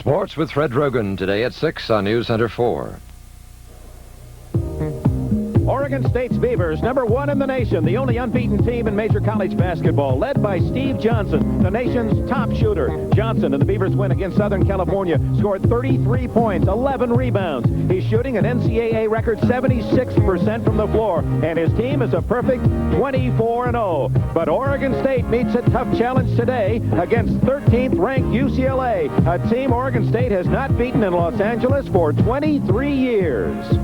Sports with Fred Rogan today at 6 on News Center 4. Oregon State's Beavers, number 1 in the nation, the only unbeaten team in major college basketball, led by Steve Johnson, the nation's top shooter. Johnson and the Beavers win against Southern California, scored 33 points, 11 rebounds. He's shooting an NCAA record 76% from the floor, and his team is a perfect 24-0. But Oregon State meets a tough challenge today against 13th-ranked UCLA, a team Oregon State has not beaten in Los Angeles for 23 years.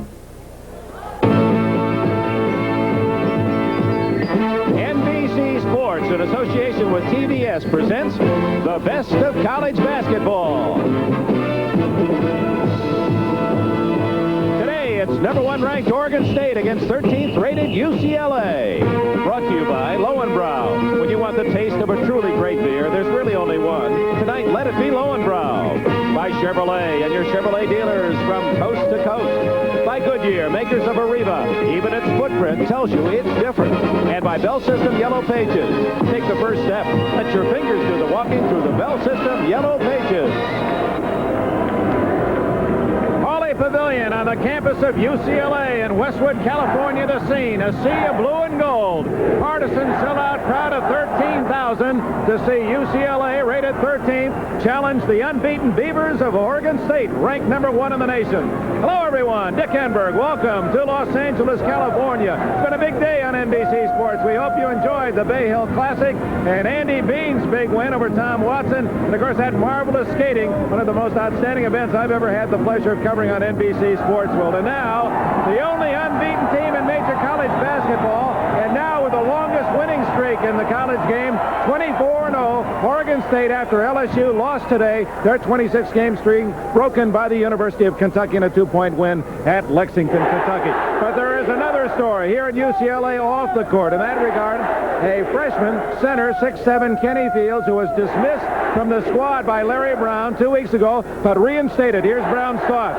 NBC Sports, in association with TBS, presents the best of college basketball. Today, it's number 1 ranked Oregon State against 13th rated UCLA. Brought to you by Lowenbrau. When you want the taste of a truly great beer, there's really only one. Tonight, let it be Lowenbrau. By Chevrolet and your Chevrolet dealers from coast to coast. By Goodyear, makers of Arriva. Even its footprint tells you it's different. And by Bell System Yellow Pages. Take the first step. Let your fingers do the walking through the Bell System Yellow Pages. Pauley Pavilion on the campus of UCLA in Westwood, California, the scene. A sea of blue and gold. Partisan sellout crowd of 13,000 to see UCLA, rated 13th, challenge the unbeaten Beavers of Oregon State, ranked number 1 in the nation. Hello, everyone. Dick Enberg. Welcome to Los Angeles, California. It's been a big day on NBC Sports. We hope you enjoyed the Bay Hill Classic and Andy Bean's big win over Tom Watson. And, of course, that marvelous skating, one of the most outstanding events I've ever had the pleasure of covering on NBC Sports World. And now, the only unbeaten team in major college basketball, and now with the longest winning streak in the college game, 24-0, Oregon State, after LSU lost today, their 26-game streak broken by the University of Kentucky in a 2-point win at Lexington, Kentucky. But there is another story here at UCLA off the court. In that regard, a freshman center, 6'7", Kenny Fields, who was dismissed from the squad by Larry Brown 2 weeks ago, but reinstated. Here's Brown's thoughts.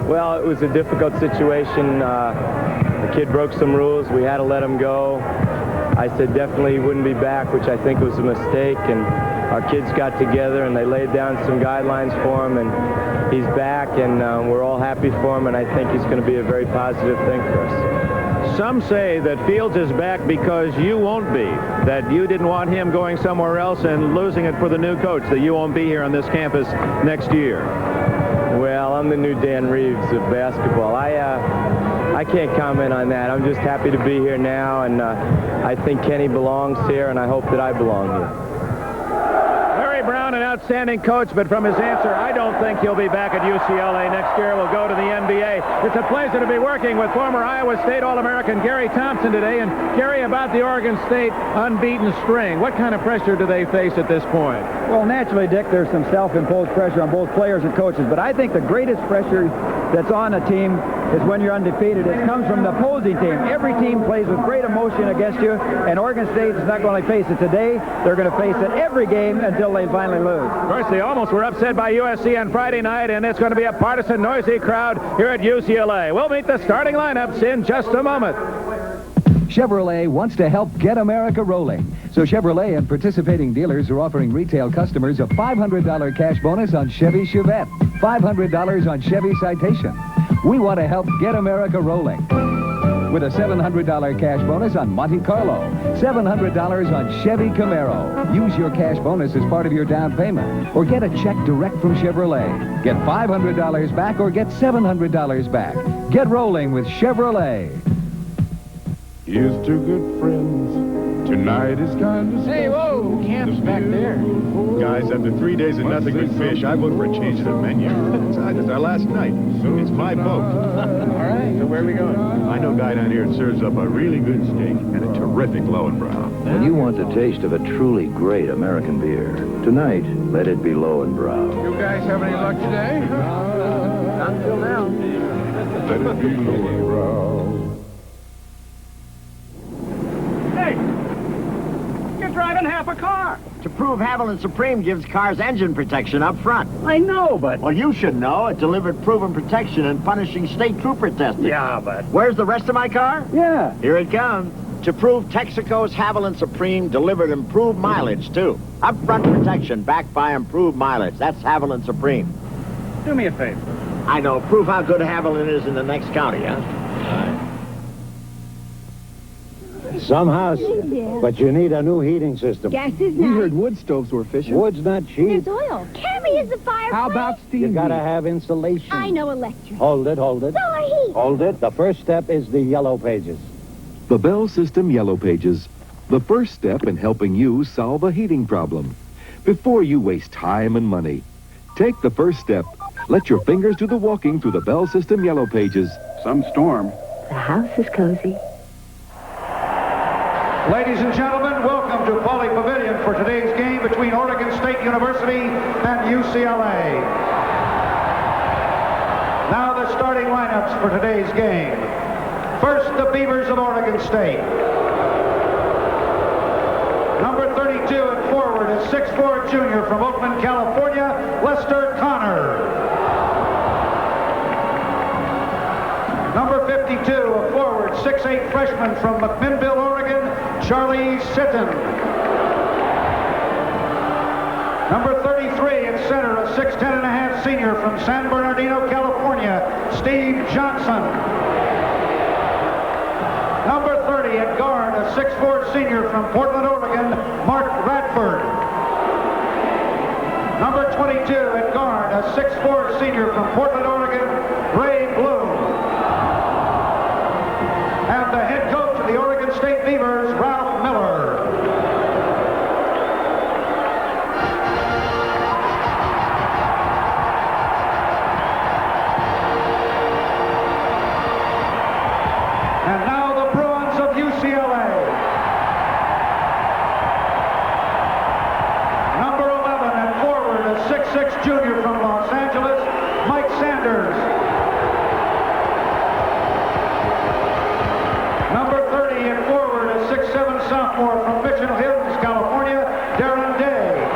Well, it was a difficult situation. The kid broke some rules. We had to let him go. I said definitely he wouldn't be back, which I think was a mistake. And our kids got together and they laid down some guidelines for him, and he's back, and we're all happy for him, and I think he's going to be a very positive thing for us. Some say that Fields is back because you won't be, that you didn't want him going somewhere else and losing it for the new coach, that you won't be here on this campus next year. Well, I'm the new Dan Reeves of basketball. I can't comment on that. I'm just happy to be here now, and I think Kenny belongs here, and I hope that I belong here. Larry Brown, an outstanding coach, but from his answer, I don't think he'll be back at UCLA next year. We'll go to the NBA. It's a pleasure to be working with former Iowa State All-American Gary Thompson today. And Gary, about the Oregon State unbeaten string, what kind of pressure do they face at this point? Well, naturally, Dick, there's some self-imposed pressure on both players and coaches, but I think the greatest pressure that's on a team is when you're undefeated. It comes from the opposing team. Every team plays with great emotion against you, and Oregon State is not going to face it today. They're going to face it every game until they finally lose. Of course, they almost were upset by USC on Friday night, and it's going to be a partisan, noisy crowd here at UCLA. We'll meet the starting lineups in just a moment. Chevrolet wants to help get America rolling. So Chevrolet and participating dealers are offering retail customers a $500 cash bonus on Chevy Chevette, $500 on Chevy Citation. We want to help get America rolling. With a $700 cash bonus on Monte Carlo, $700 on Chevy Camaro. Use your cash bonus as part of your down payment, or get a check direct from Chevrolet. Get $500 back or get $700 back. Get rolling with Chevrolet. Here's two good friends. Tonight is kind of Hey, whoa, camp's back there. Guys, after 3 days of nothing but fish, I vote for a change of the menu. Besides, it's our last night. It's my boat. All right, so where are we going? I know a guy down here that serves up a really good steak and a terrific Lowenbrau. When you want the taste of a truly great American beer, tonight, let it be Lowenbrau. You guys have any luck today? Not until now. Let it be Lowenbrau. Driving half a car. To prove Haviland Supreme gives cars engine protection up front. I know, but... Well, you should know. It delivered proven protection in punishing state trooper testing. Yeah, but... Where's the rest of my car? Yeah. Here it comes. To prove Texaco's Haviland Supreme delivered improved mileage, too. Upfront protection backed by improved mileage. That's Haviland Supreme. Do me a favor. I know. Prove how good Haviland is in the next county, huh? Some house, but you need a new heating system. Gas is not. We heard wood stoves were efficient. Wood's not cheap. There's oil. Carrie is the fireplace. How about steam? You gotta heat? have insulation. I know electric. Hold it, hold it. Solar heat. Hold it. The first step is the yellow pages. The Bell System Yellow Pages. The first step in helping you solve a heating problem. Before you waste time and money, take the first step. Let your fingers do the walking through the Bell System Yellow Pages. Some storm. The house is cozy. Ladies and gentlemen, welcome to Pauley Pavilion for today's game between Oregon State University and UCLA. Now the starting lineups for today's game. First, the Beavers of Oregon State. Number 32 at forward is 6'4" junior from Oakland, California, Lester Connor. Number 52 at forward, 6'8" freshman from McMinnville, Oregon, Charlie Sitton. Number 33 at center, a 6'10.5" senior from San Bernardino, California, Steve Johnson. Number 30 at guard, a 6'4" senior from Portland, Oregon, Mark Radford. Number 22 at guard, a 6'4" senior from Portland, Oregon, Ray Bloom. And the head coach of the Oregon State Beavers, Ralph Miller. And now the Bruins of UCLA. Number 11 at forward, a 6'6" junior from Los Angeles, Mike Sanders. Number 30 at forward, a 6'7" sophomore from Mission Hills, California, Darren Day.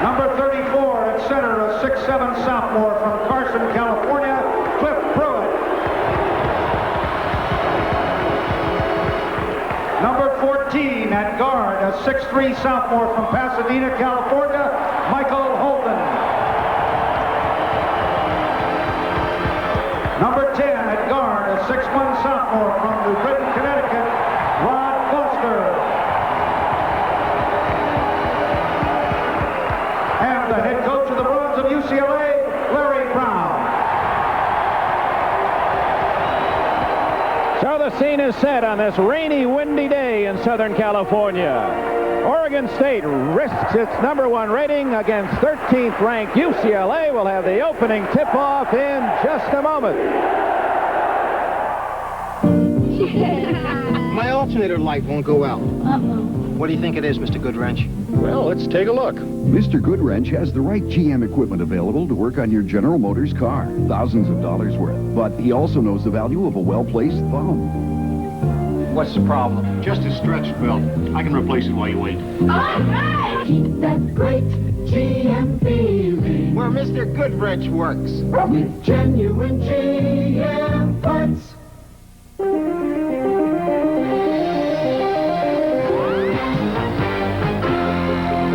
Number 34 at center, a 6'7" sophomore from Carson, California, Cliff Pruitt. Number 14 at guard, a 6'3" sophomore from Pasadena, California, Michael Holden. Number 10 at guard, a 6'1" sophomore from New Britain, Connecticut, Rod Foster. And the head coach of the Bruins of UCLA, Larry Brown. So the scene is set on this rainy, windy day in Southern California. Oregon State risks its #1 rating against 13th ranked UCLA. Will have the opening tip-off in just a moment. My alternator light won't go out. What do you think it is, Mr. Goodwrench? Well, let's take a look. Mr. Goodwrench has the right GM equipment available to work on your General Motors car. Thousands of dollars worth. But he also knows the value of a well-placed thumb. What's the problem? Just a stretched belt. I can replace it while you wait. All right! Keep that great GM feeling. Where Mr. Goodwrench works. With genuine GM parts.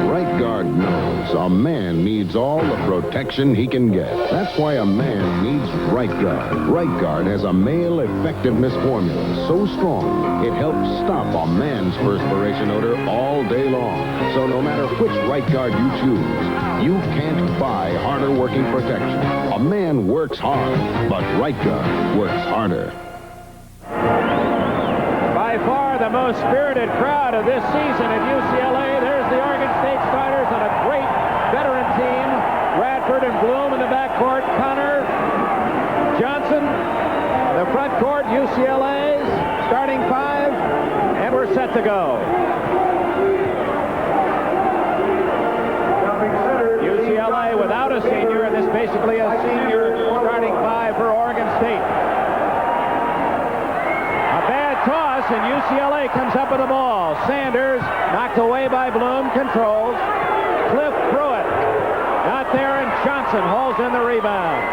Right guard knows a man needs all the protection he can get. That's why a man needs Right Guard. Right Guard has a male effectiveness formula so strong it helps stop a man's perspiration odor all day long. So no matter which Right Guard you choose, you can't buy harder working protection. A man works hard, but Right Guard works harder. By far the most spirited crowd of this season at UCLA. There's the Oregon State starters and a great veteran team. Radford and Bloom in the backcourt. Connor, Johnson, the front court, UCLA's starting five, and we're set to go. UCLA without a senior, and this basically a senior starting five for Oregon State. A bad toss, and UCLA comes up with the ball. Sanders knocked away by Bloom, controls. Cliff Pruitt not there, and Johnson hauls in the rebound.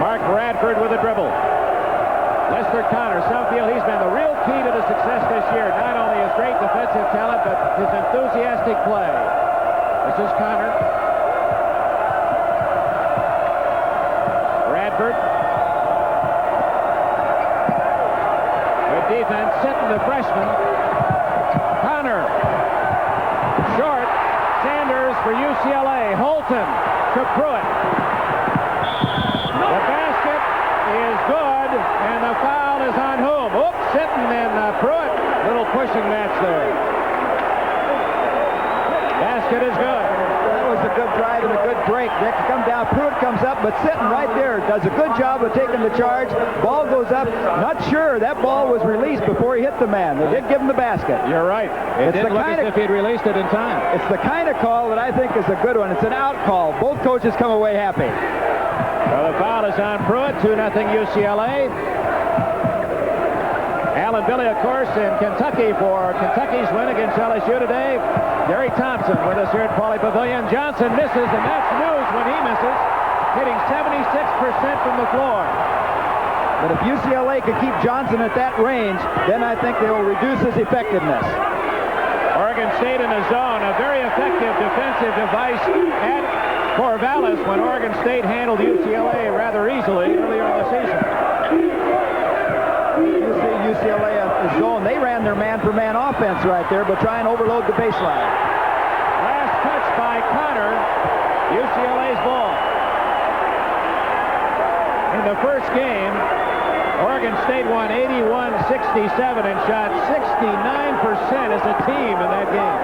Mark Radford with a dribble. Lester Connor, some feel he's been the real key to the success this year. Not only his great defensive talent, but his enthusiastic play. This is Connor. Bradford. Good defense, Sitton, the freshman. Connor. Short. Sanders for UCLA. Holton to Pruitt. The basket is good, and the foul is on whom? Oops, Sitton and Pruitt. Little pushing match there. Basket is good. That was a good drive and a good break. Nick, come down. Pruitt comes up, but Sitton right there does a good job of taking the charge. Ball goes up. Not sure that ball was released before he hit the man. They did give him the basket. You're right. It didn't look as if he'd released it in time. It's the kind of call that I think is a good one. It's an out call. Both coaches come away happy. Well, the foul is on Pruitt. 2-0 UCLA. Alan Billy, of course, in Kentucky for Kentucky's win against LSU today. Gary Thompson with us here at Pauley Pavilion. Johnson misses, and that's news when he misses, hitting 76% from the floor. But if UCLA could keep Johnson at that range, then I think they will reduce his effectiveness. Oregon State in a zone, a very effective defensive device at Corvallis when Oregon State handled UCLA rather easily earlier in the season. You see UCLA in the zone. They ran their man-for-man offense right there, but try and overload the baseline. Last touch by Connor. UCLA's ball. In the first game, Oregon State won 81-67 and shot 69% as a team in that game.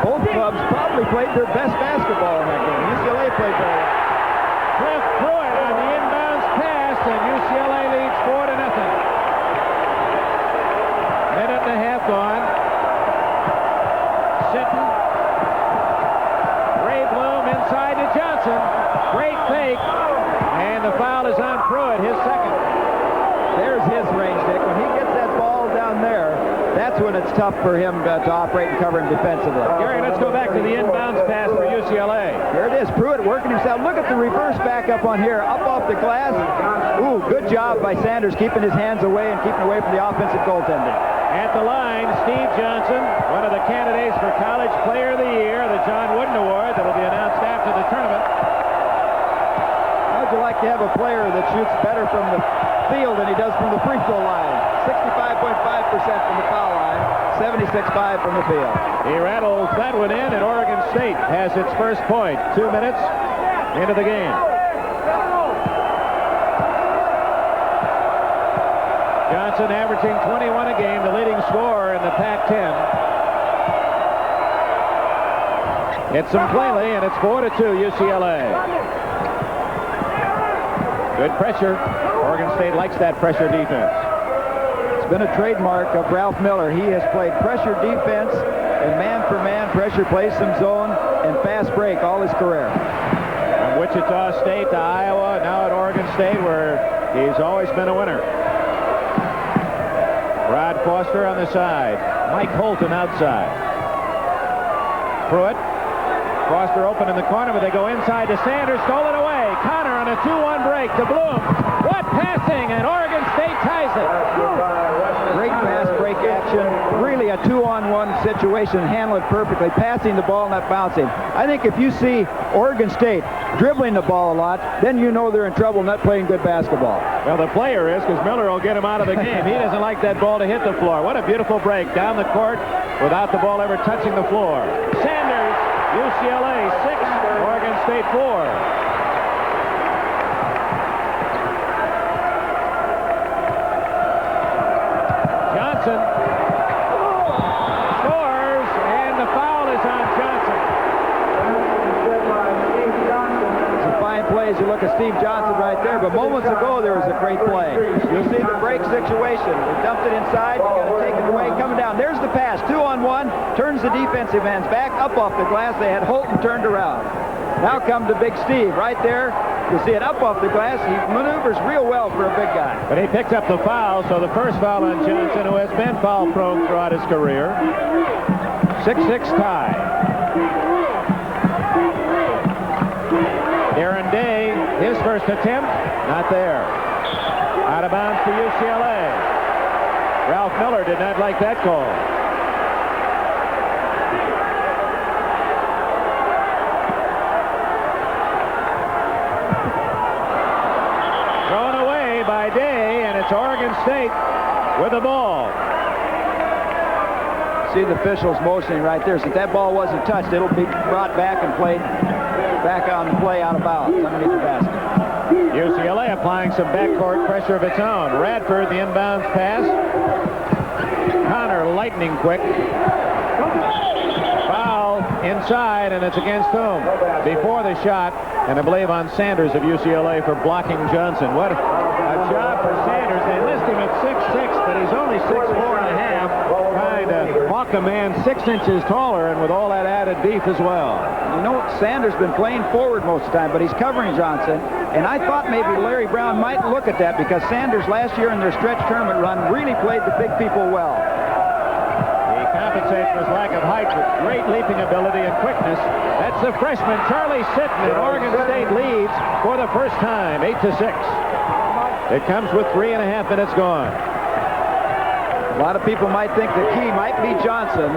Both clubs probably played their best basketball in that game. UCLA played better. Cliff Pruitt on the inbounds pass, and UCLA leads 4-0. Minute and a half gone. Sitton. Ray Bloom inside to Johnson. Great fake. And the foul is on Pruitt, his second. There's his range, Dick. When he gets that ball down there, that's when it's tough for him to operate and cover him defensively. Gary, let's go back to the inbounds pass for UCLA. Here it is. Pruitt working himself. Look at the reverse back up on here. Up off the glass. Ooh, good job by Sanders keeping his hands away and keeping away from the offensive goaltending. At the line, Steve Johnson, one of the candidates for College Player of the Year, the John Wooden Award that will be announced after the tournament. How'd you like to have a player that shoots better from the field than he does from the free throw line? 65.5% from the foul line, 76.5 from the field. He rattles that one in, and Oregon State has its first point. 2 minutes into the game. Johnson averaging 21 a game, the leading scorer in the Pac-10. Hits him cleanly, and it's 4-2 UCLA. Good pressure. Oregon State likes that pressure defense. It's been a trademark of Ralph Miller. He has played pressure defense and man-for-man pressure, plays some zone, and fast break all his career. From Wichita State to Iowa, now at Oregon State, where he's always been a winner. Rod Foster on the side. Mike Holton outside. Pruitt. Foster open in the corner, but they go inside to Sanders. Stolen away. Connor on a 2-1 break to Bloom. What passing, and Oregon State ties it. Great fast break action. Really a 2-on-1 situation. Handle it perfectly. Passing the ball, not bouncing. I think if you see Oregon State dribbling the ball a lot, then you know they're in trouble, not playing good basketball. Well, the player is, because Miller will get him out of the game. He doesn't like that ball to hit the floor. What a beautiful break down the court without the ball ever touching the floor. Sanders, UCLA 6, Oregon State 4. Johnson scores, and the foul is on Johnson. It's a fine play as you look at Steve Johnson right there, but moments ago there was a great play. You'll see the break situation. They dumped it inside, you got to take it away, coming down. There's the pass, 2-on-1, turns the defensive ends back, up off the glass. They had Holton turned around. Now come to Big Steve right there. You see it up off the glass. He maneuvers real well for a big guy. But he picked up the foul, so the first foul on Johnson, who has been foul-prone throughout his career. 6-6 tie. Darren Day, his first attempt, not there. Out of bounds to UCLA. Ralph Miller did not like that call. Thrown away by Day, and it's Oregon State with the ball. See the officials motioning right there. Since that ball wasn't touched, it'll be brought back and played back on the play out of bounds underneath the basket. UCLA applying some backcourt pressure of its own. Radford, the inbounds pass. Connor, lightning quick. Foul inside, and it's against whom? Before the shot, and I believe on Sanders of UCLA for blocking Johnson. What a job for Sanders. They list him at 6'6", but he's only 6'4.5", trying to walk a man 6 inches taller, and with all that added beef as well. You know, Sanders been playing forward most of the time, but he's covering Johnson. And I thought maybe Larry Brown might look at that because Sanders last year in their stretch tournament run really played the big people well. He compensates for his lack of height with great leaping ability and quickness. That's the freshman, Charlie Sitton, and Oregon State leads for the first time, 8-6. It comes with 3.5 minutes gone. A lot of people might think the key might be Johnson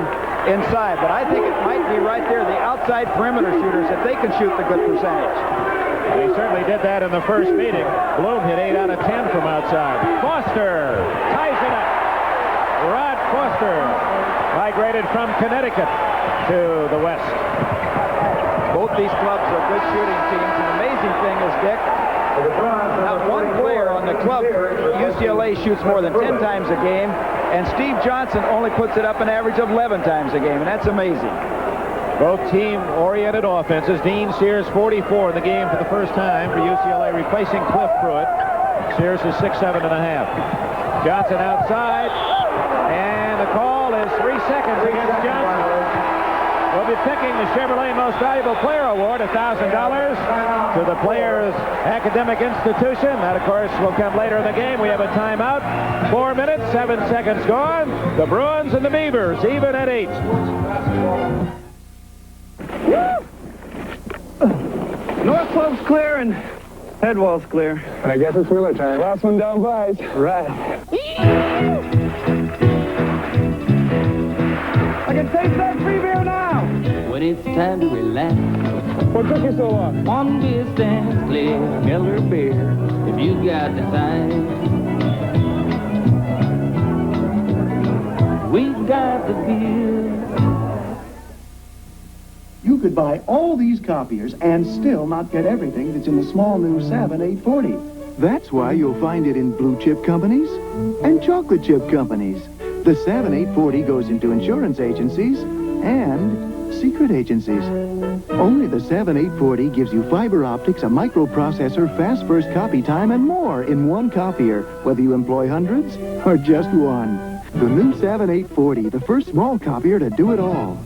inside, but I think it might be right there, the outside perimeter shooters, if they can shoot the good percentage. They certainly did that in the first meeting. Bloom hit 8 out of 10 from outside. Foster ties it up. Rod Foster migrated from Connecticut to the West. Both these clubs are good shooting teams. The amazing thing is, Dick, not one player on the club for UCLA shoots more than 10 times a game, and Steve Johnson only puts it up an average of 11 times a game, and that's amazing. Both team-oriented offenses. Dean Sears, 44 in the game for the first time for UCLA, replacing Cliff Pruitt. Sears is 6'7.5". Johnson outside, and the call is 3 seconds against Johnson. We'll be picking the Chevrolet Most Valuable Player Award, $1,000 to the player's academic institution. That, of course, will come later in the game. We have a timeout. 4 minutes, 7 seconds gone. The Bruins and the Beavers, even at 8. North slope's clear and head wall's clear. And I guess it's wheeler time. Last one down by. Right. I can taste that free beer now. When it's time to relax. What took you so long? One beer stands clear, Miller beer, if you got the time. We got the beer. You could buy all these copiers and still not get everything that's in the small new Savin 840. That's why you'll find it in blue chip companies and chocolate chip companies. The Savin 840 goes into insurance agencies and secret agencies. Only the Savin 840 gives you fiber optics, a microprocessor, fast first copy time, and more in one copier, whether you employ hundreds or just one. The new Savin 840, the first small copier to do it all.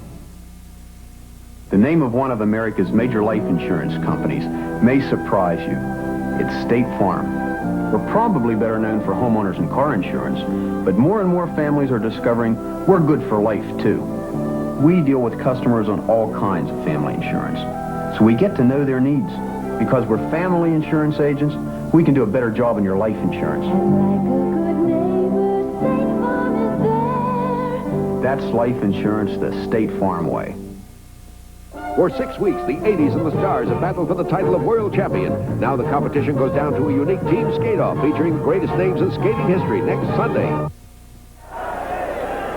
The name of one of America's major life insurance companies may surprise you. It's State Farm. We're probably better known for homeowners and car insurance, but more and more families are discovering we're good for life, too. We deal with customers on all kinds of family insurance, so we get to know their needs. Because we're family insurance agents, we can do a better job in your life insurance. That's life insurance the State Farm way. For 6 weeks, the 80s and the Stars have battled for the title of world champion. Now the competition goes down to a unique team skate-off featuring the greatest names in skating history next Sunday.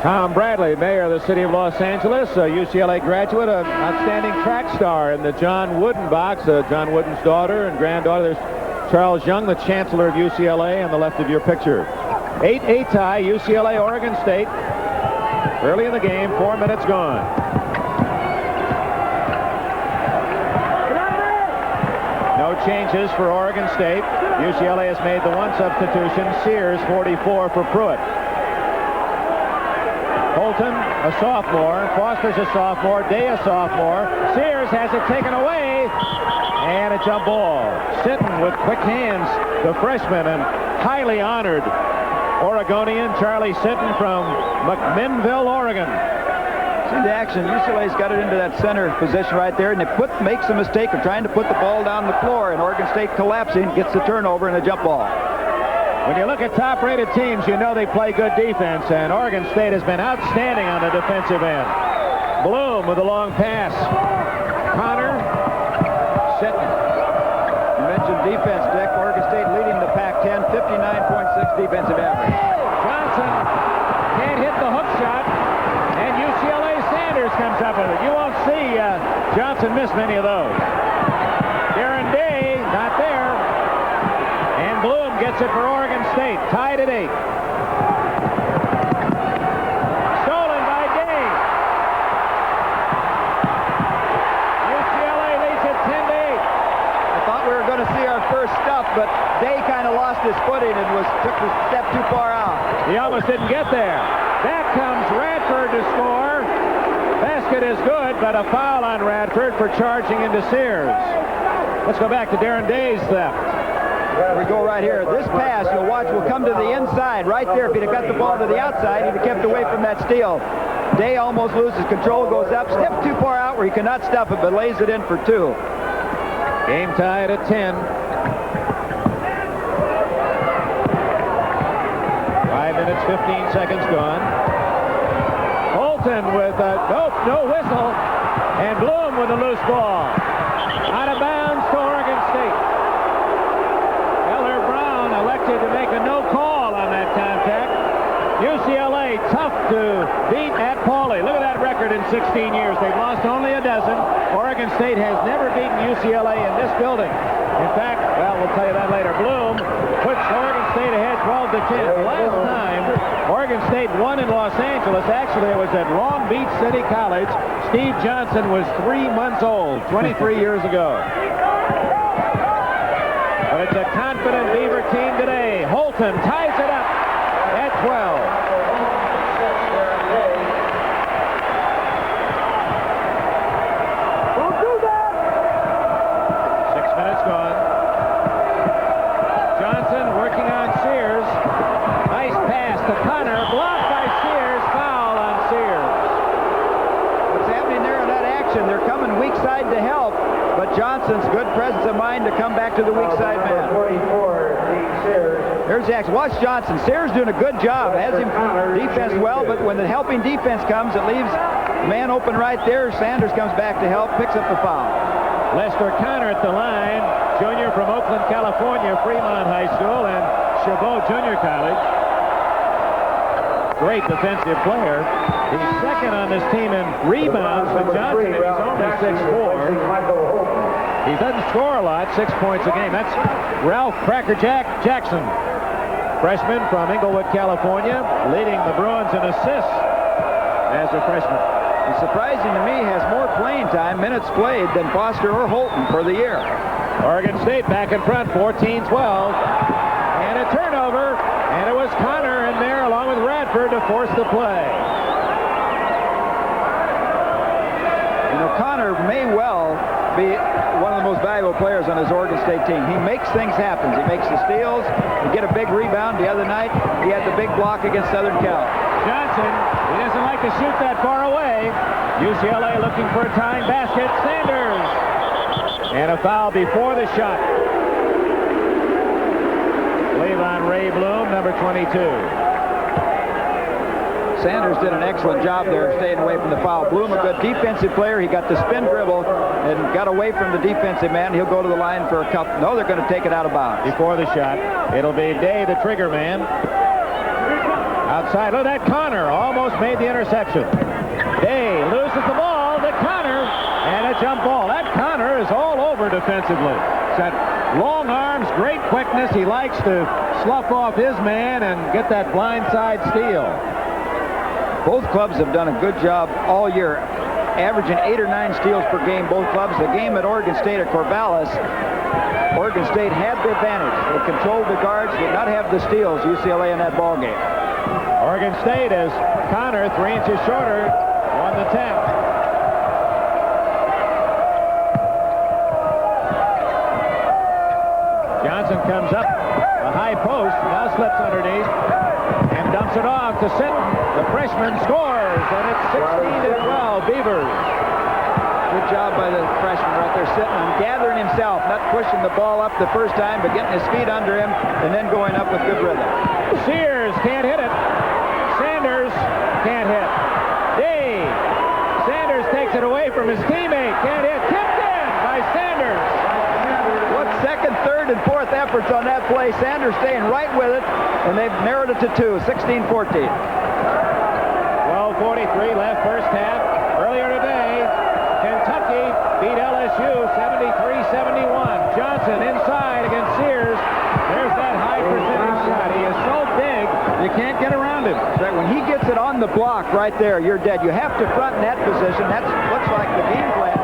Tom Bradley, mayor of the city of Los Angeles, a UCLA graduate, an outstanding track star in the John Wooden box. John Wooden's daughter and granddaughter. There's Charles Young, the chancellor of UCLA, on the left of your picture. 8-8 tie, UCLA, Oregon State. Early in the game, 4 minutes gone. No changes for Oregon State. UCLA has made the one substitution. Sears, 44 for Pruitt. Holton, a sophomore. Foster's a sophomore. Day, a sophomore. Sears has it taken away. And a jump ball. Sitton with quick hands, the freshman, and highly honored Oregonian Charlie Sitton from McMinnville, Oregon. See the action. UCLA's got it into that center position right there, and it makes a mistake of trying to put the ball down the floor, and Oregon State collapsing, gets the turnover and a jump ball. When you look at top-rated teams, you know they play good defense, and Oregon State has been outstanding on the defensive end. Bloom with a long pass. Connor sitting. You mentioned defense, Dick. Oregon State leading the Pac-10, 59.6 defensive average. Johnson can't hit the hook shot, and UCLA Sanders comes up with it. You won't see Johnson miss many of those. Darren Day, not there. And Bloom gets it for Oregon State, tied at 8. Stolen by Day. UCLA leads it 10-8. I thought we were going to see our first stuff, but Day kind of lost his footing and took a step too far out. He almost didn't get there. Back comes Radford to score. Basket is good, but a foul on Radford for charging into Sears. Let's go back to Darren Day's theft. We go right here. This pass, you'll watch, will come to the inside right there. If he'd have got the ball to the outside, he'd have kept away from that steal. Day almost loses control, goes up, steps too far out where he cannot stop it, but lays it in for 2. Game tied at 10. 5 minutes, 15 seconds gone. Holton with a no whistle, and Bloom with a loose ball. Out of bounds to Oregon State. Eller Brown elected to make a no call on that contact. UCLA tough to beat at Pauley. Look at that record in 16 years. They've lost only a dozen. Oregon State has never beaten UCLA in this building. In fact, well, we'll tell you that later. Bloom puts Oregon State ahead 12-10. Last time Oregon State won in Los Angeles, actually it was at Long Beach City College. Steve Johnson was 3 months old 23 years ago. But it's a confident Beaver team today. Holton ties it up at 12. Don't do that! 6 minutes gone. Johnson working on Sears. Nice pass to Connor. Blocked by Sears. Foul on Sears. What's happening there in that action? They're coming weak side to help, but Johnson's good presence of mind to come back to the weak side man. 44, Sears. There's Jackson. Watch Johnson. Sears doing a good job. Has him defense well, but when the helping defense comes, it leaves the man open right there. Sanders comes back to help, picks up the foul. Lester Connor at the line. Junior from Oakland, California, Fremont High School, and Chabot Junior College. Great defensive player. He's second on this team in rebounds with Johnson, and he's only 6'4". He doesn't score a lot, 6 points a game. That's Ralph Crackerjack Jackson, freshman from Inglewood, California, leading the Bruins in assists as a freshman. And surprising to me, has more playing time, minutes played, than Foster or Holton for the year. Oregon State back in front, 14-12. And a turnover, and it was Connor in there along with Radford to force the play. You know, Connor may well be one of the most valuable players on his Oregon State team. He makes things happen. He makes the steals. He get a big rebound. The other night, he had the big block against Southern Cal. Johnson, he doesn't like to shoot that far away. UCLA looking for a tying basket. Sanders. And a foul before the shot. Levon Ray Bloom, number 22. Sanders did an excellent job there staying away from the foul. Bloom, a good defensive player. He got the spin dribble and got away from the defensive man. He'll go to the line for a couple. No, they're going to take it out of bounds. Before the shot, it'll be Day, the trigger man. Outside, look at that. Connor almost made the interception. Day loses the ball to Connor, and a jump ball. That Connor is all over defensively. He's got long arms, great quickness. He likes to slough off his man and get that blindside steal. Both clubs have done a good job all year, averaging 8 or 9 steals per game, both clubs. The game at Oregon State at Corvallis, Oregon State had the advantage. They controlled the guards, did not have the steals, UCLA in that ball game. Oregon State is Connor, 3 inches shorter, won the 10. Johnson comes up, a high post, now slips underneath, and dumps it off to Sinton. The freshman scores, and it's 16-12 Beavers. Good job by the freshman right there sitting and gathering himself, not pushing the ball up the first time, but getting his feet under him and then going up with good rhythm. Sears can't hit it. Sanders can't hit. Sanders takes it away from his teammate. Can't hit. Tipped in by Sanders. What second, third, and fourth efforts on that play. Sanders staying right with it, and they've narrowed it to 2, 16-14. 12:43 left first half. Earlier today, Kentucky beat LSU 73-71. Johnson inside against Sears. There's that high percentage shot. He is so big, you can't get around him. Right, when he gets it on the block right there, you're dead. You have to front net position. That looks like the game plan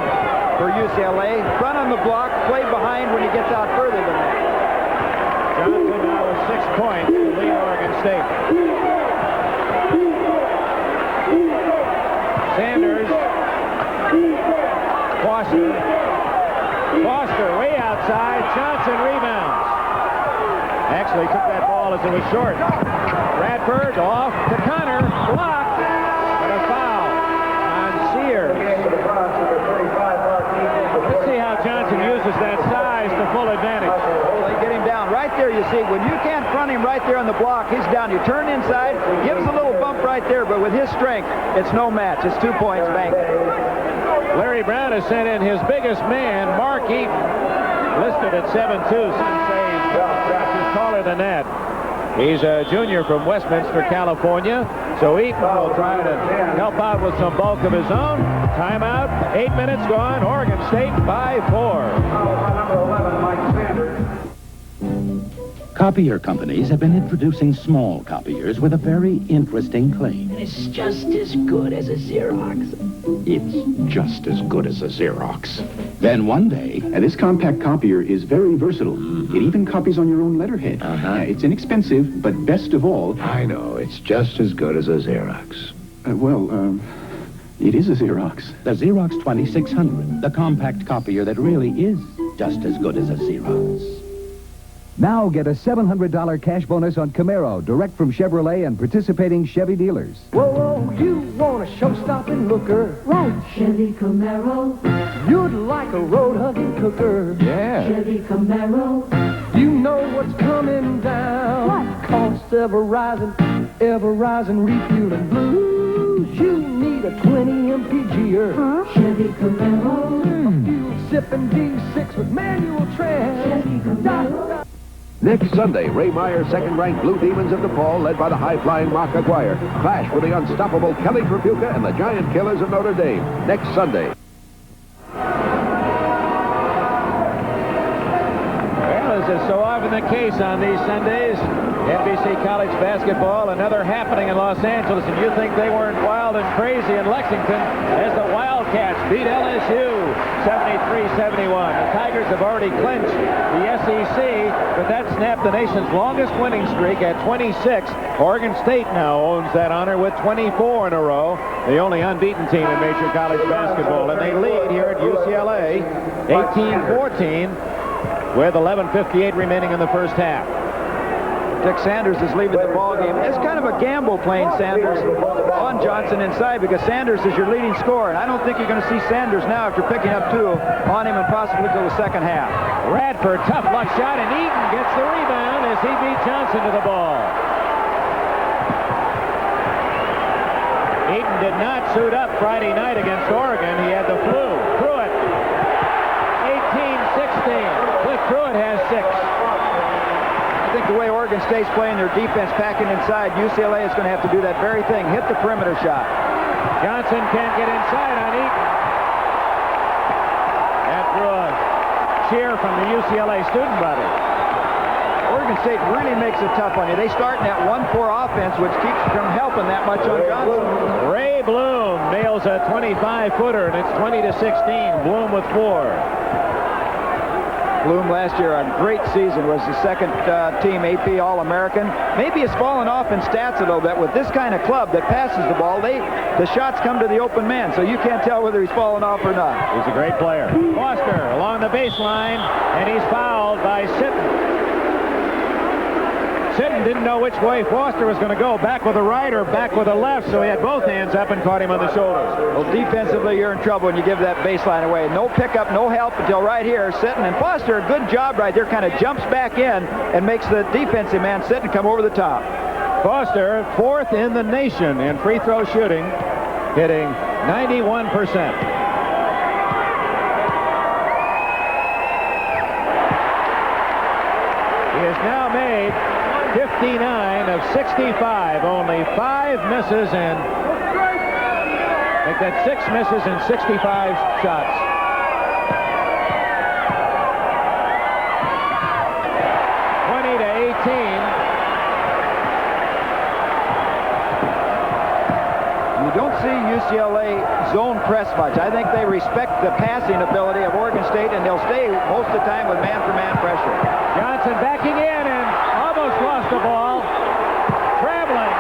for UCLA. Front on the block, play behind when he gets out further than that. Johnson now with 6 points to lead Oregon State. Sanders. Foster way outside. Johnson rebounds. Actually took that ball as it was short. Radford off to Connor. Blocked. And a foul on Sears. Let's see how Johnson uses that size to full advantage. They get him down right there. You see, when you can't front him right there on the block, he's down. You turn inside, gives a little bump right there, but with his strength, it's no match. It's 2 points, bank. Larry Brown has sent in his biggest man, Mark Eaton, listed at 7'2", some say he's taller than that. He's a junior from Westminster, California, so Eaton will try to help out with some bulk of his own. Timeout, 8 minutes gone, Oregon State by 4. Copier companies have been introducing small copiers with a very interesting claim. It's just as good as a Xerox. It's just as good as a Xerox. Then one day... this compact copier is very versatile. It even copies on your own letterhead. It's inexpensive, but best of all... I know. It's just as good as a Xerox. It is a Xerox. The Xerox 2600, the compact copier that really is just as good as a Xerox. Now get a $700 cash bonus on Camaro, direct from Chevrolet and participating Chevy dealers. Whoa, you want a show-stopping looker? Right, Chevy Camaro. You'd like a road-hugging cooker? Yeah. Chevy Camaro. You know what's coming down. What? Cost ever rising, refueling blues. You need a 20 MPGer. Chevy Camaro. A fuel-sipping D6 with manual trans. Chevy Camaro. Next Sunday, Ray Meyer's second-ranked Blue Demons of DePaul, led by the high-flying Mark Aguirre, clash with the unstoppable Kelly Tripucka and the Giant Killers of Notre Dame. Next Sunday. Well, as is so often the case on these Sundays, NBC College basketball, another happening in Los Angeles, and you think they weren't wild and crazy in Lexington as the Wildcats beat LSU 73-71. The Tigers have already clinched the SEC, but that snapped the nation's longest winning streak at 26. Oregon State now owns that honor with 24 in a row, the only unbeaten team in major college basketball, and they lead here at UCLA 18-14 with 11:58 remaining in the first half. Dick Sanders is leaving the ball game. It's kind of a gamble playing Sanders on Johnson inside because Sanders is your leading scorer, and I don't think you're going to see Sanders now after picking up 2 on him and possibly till the second half. Radford, tough luck shot, and Eaton gets the rebound as he beat Johnson to the ball. Eaton did not suit up Friday night against Oregon. He had the flu. Pruitt, 18-16. Cliff Pruitt has 6. I think the way Oregon State's playing their defense, packing inside, UCLA is going to have to do that very thing, hit the perimeter shot. Johnson can't get inside on Eaton. After a cheer from the UCLA student body. Oregon State really makes it tough on you. They start in that 1-4 offense, which keeps from helping that much on Johnson. Ray Bloom nails a 25-footer, and it's 20-16. Bloom with 4. Bloom last year, a great season, was the second team AP All-American. Maybe it's fallen off in stats a little bit. With this kind of club that passes the ball, the shots come to the open man, so you can't tell whether he's fallen off or not. He's a great player. Foster along the baseline, and he's fouled by Sitton. Sitton didn't know which way Foster was going to go, back with the right or back with the left, so he had both hands up and caught him on the shoulders. Well, defensively, you're in trouble when you give that baseline away. No pickup, no help until right here. Sitton and Foster, a good job right there, kind of jumps back in and makes the defensive man Sitton come over the top. Foster, 4th in the nation in free throw shooting, hitting 91%. He has now made 59 of 65, only 5 misses, and make that 6 misses and 65 shots. You don't see UCLA zone press much. I think they respect the passing ability of Oregon State, and they'll stay most of the time with man-for-man pressure. Johnson backing in and almost lost the ball. Traveling.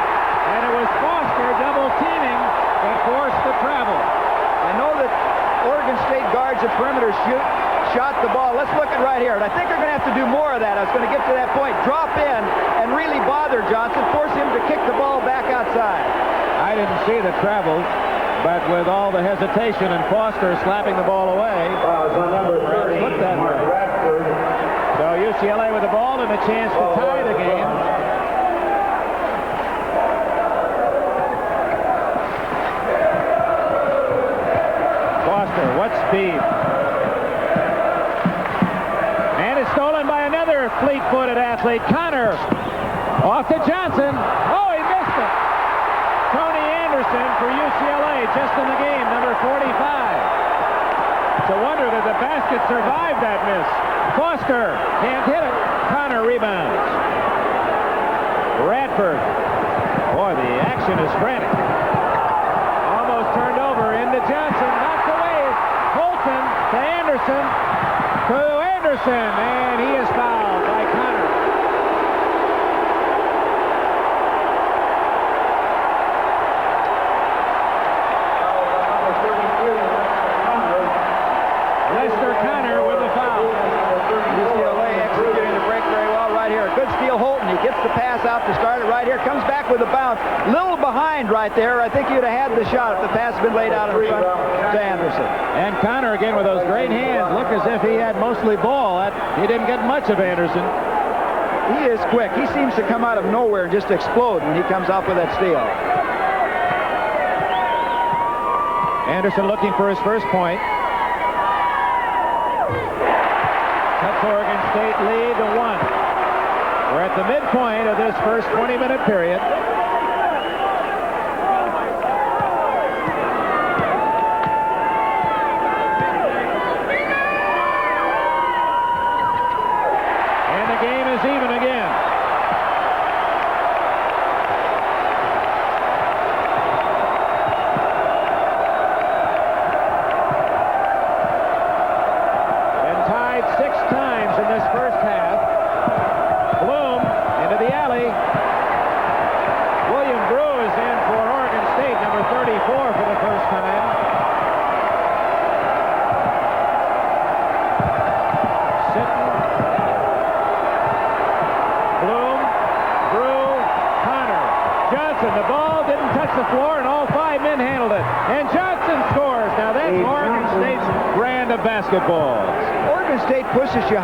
And it was Foster double-teaming that forced the travel. I know that Oregon State guards at perimeter shot the ball. Let's look at right here. And I think they're going to have to do more of that. I was going to get to that point. Drop in and really bother Johnson. Force him to kick the ball back outside. I didn't see the travel, but with all the hesitation and Foster slapping the ball away, looked that way. So UCLA with the ball and a chance to tie the game. Foster, what speed. And it's stolen by another fleet-footed athlete, Connor. Off to Johnson. Oh, he missed it. Tony Anderson for UCLA, just in the game, number 45. It's a wonder that the basket survived that miss. Foster can't hit it. Connor rebounds. Radford. Boy, the action is frantic. Almost turned over into Johnson. Knocked away. Holton to Anderson. And he is fouled by Connor. Lester Connor with the foul. UCLA executing the break very well right here. Good steal, Holton. He gets the pass out to start it right here. Comes back with a bounce. Little behind right there. I think he would have had the shot if the pass had been laid out in front to Anderson. And Connor again with those great hands. Look as if he had mostly ball. He didn't get much of Anderson. He is quick. He seems to come out of nowhere and just explode when he comes out with that steal. Anderson looking for his first point. Cuts Oregon State lead to 1. We're at the midpoint of this first 20-minute period. And the game is even again. Basketball. Oregon State pushes you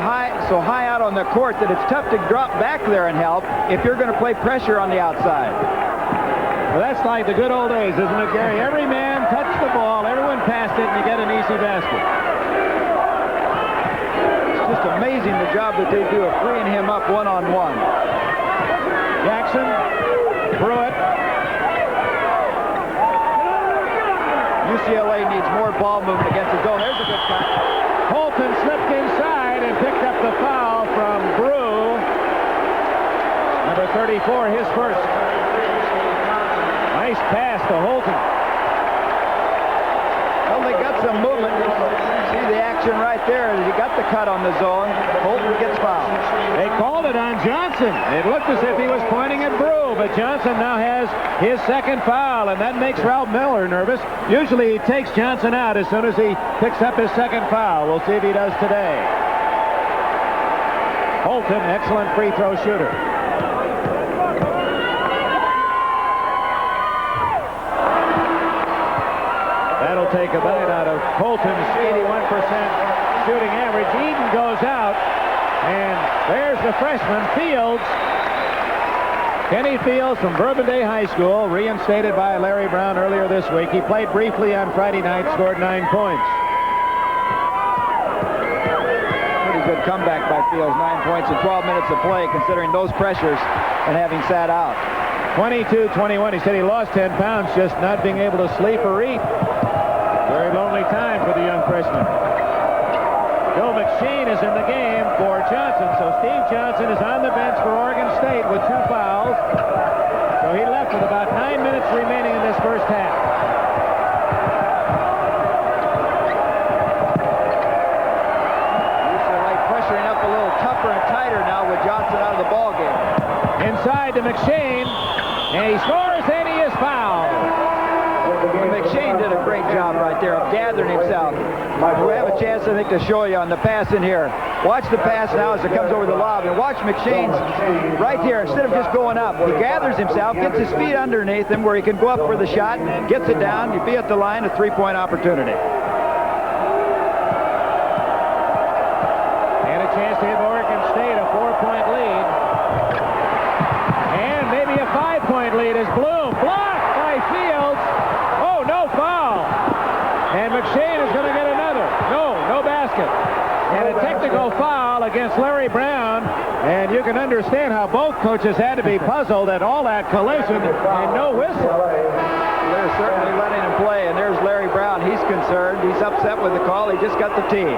so high out on the court that it's tough to drop back there and help if you're going to play pressure on the outside. Well, that's like the good old days, isn't it, Gary? Every man touched the ball, everyone passed it, and you get an easy basket. It's just amazing the job that they do of freeing him up one-on-one. Jackson, Pruitt. UCLA needs more ball movement against the zone. There's a good cut. Holton slipped inside and picked up the foul from Brew. Number 34, his first. Nice pass to Holton. Well, they got some movement. See the action right there. He got the cut on the zone. Holton gets fouled. They called it on Johnson. It looked as if he was pointing at Brew, but Johnson now has his second foul, and that makes Ralph Miller nervous. Usually he takes Johnson out as soon as he picks up his second foul. We'll see if he does today. Holton, excellent free throw shooter. will take a bite out of Colton's 81% shooting average. Eden goes out, and there's the freshman, Fields. Kenny Fields from Bourbon Day High School, reinstated by Larry Brown earlier this week. He played briefly on Friday night, scored 9 points. Pretty good comeback by Fields, 9 points in 12 minutes of play, considering those pressures and having sat out. 22-21. He said he lost 10 pounds just not being able to sleep or eat. Very lonely time for the young freshman. Bill McShane is in the game for Johnson. So Steve Johnson is on the bench for Oregon State with 2 fouls. So he left with about 9 minutes remaining in this first half. UCLA pressuring up a little tougher and tighter now with Johnson out of the ball game. Inside to McShane, and he scores, and he is fouled. McShane did a great job right there of gathering himself. We have a chance, I think, to show you on the pass in here. Watch the pass now as it comes over the lob, and watch McShane's right here. Instead of just going up, he gathers himself, gets his feet underneath him where he can go up for the shot, gets it down, you be at the line, a 3-point opportunity. And a chance to give Oregon State a 4-point lead. And maybe a 5-point lead as Bloom blocked by Fields. Oh, no foul. And McShane is going to get another. No basket. And a technical foul against Larry Brown. And you can understand how both coaches had to be puzzled at all that collision and no whistle. They're certainly letting him play, and there's Larry Brown. He's concerned. He's upset with the call. He just got the tee.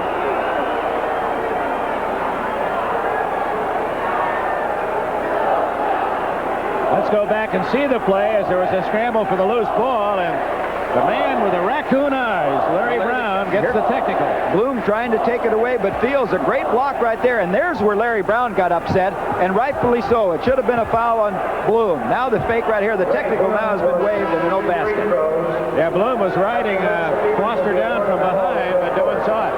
Let's go back and see the play as there was a scramble for the loose ball, and the man with the raccoon eyes, Larry Brown, gets the technical. Bloom trying to take it away, but Fields, a great block right there, and there's where Larry Brown got upset, and rightfully so. It should have been a foul on Bloom. Now the fake right here, the technical now has been waived, and no basket. Yeah, Bloom was riding Foster down from behind, but no one saw it.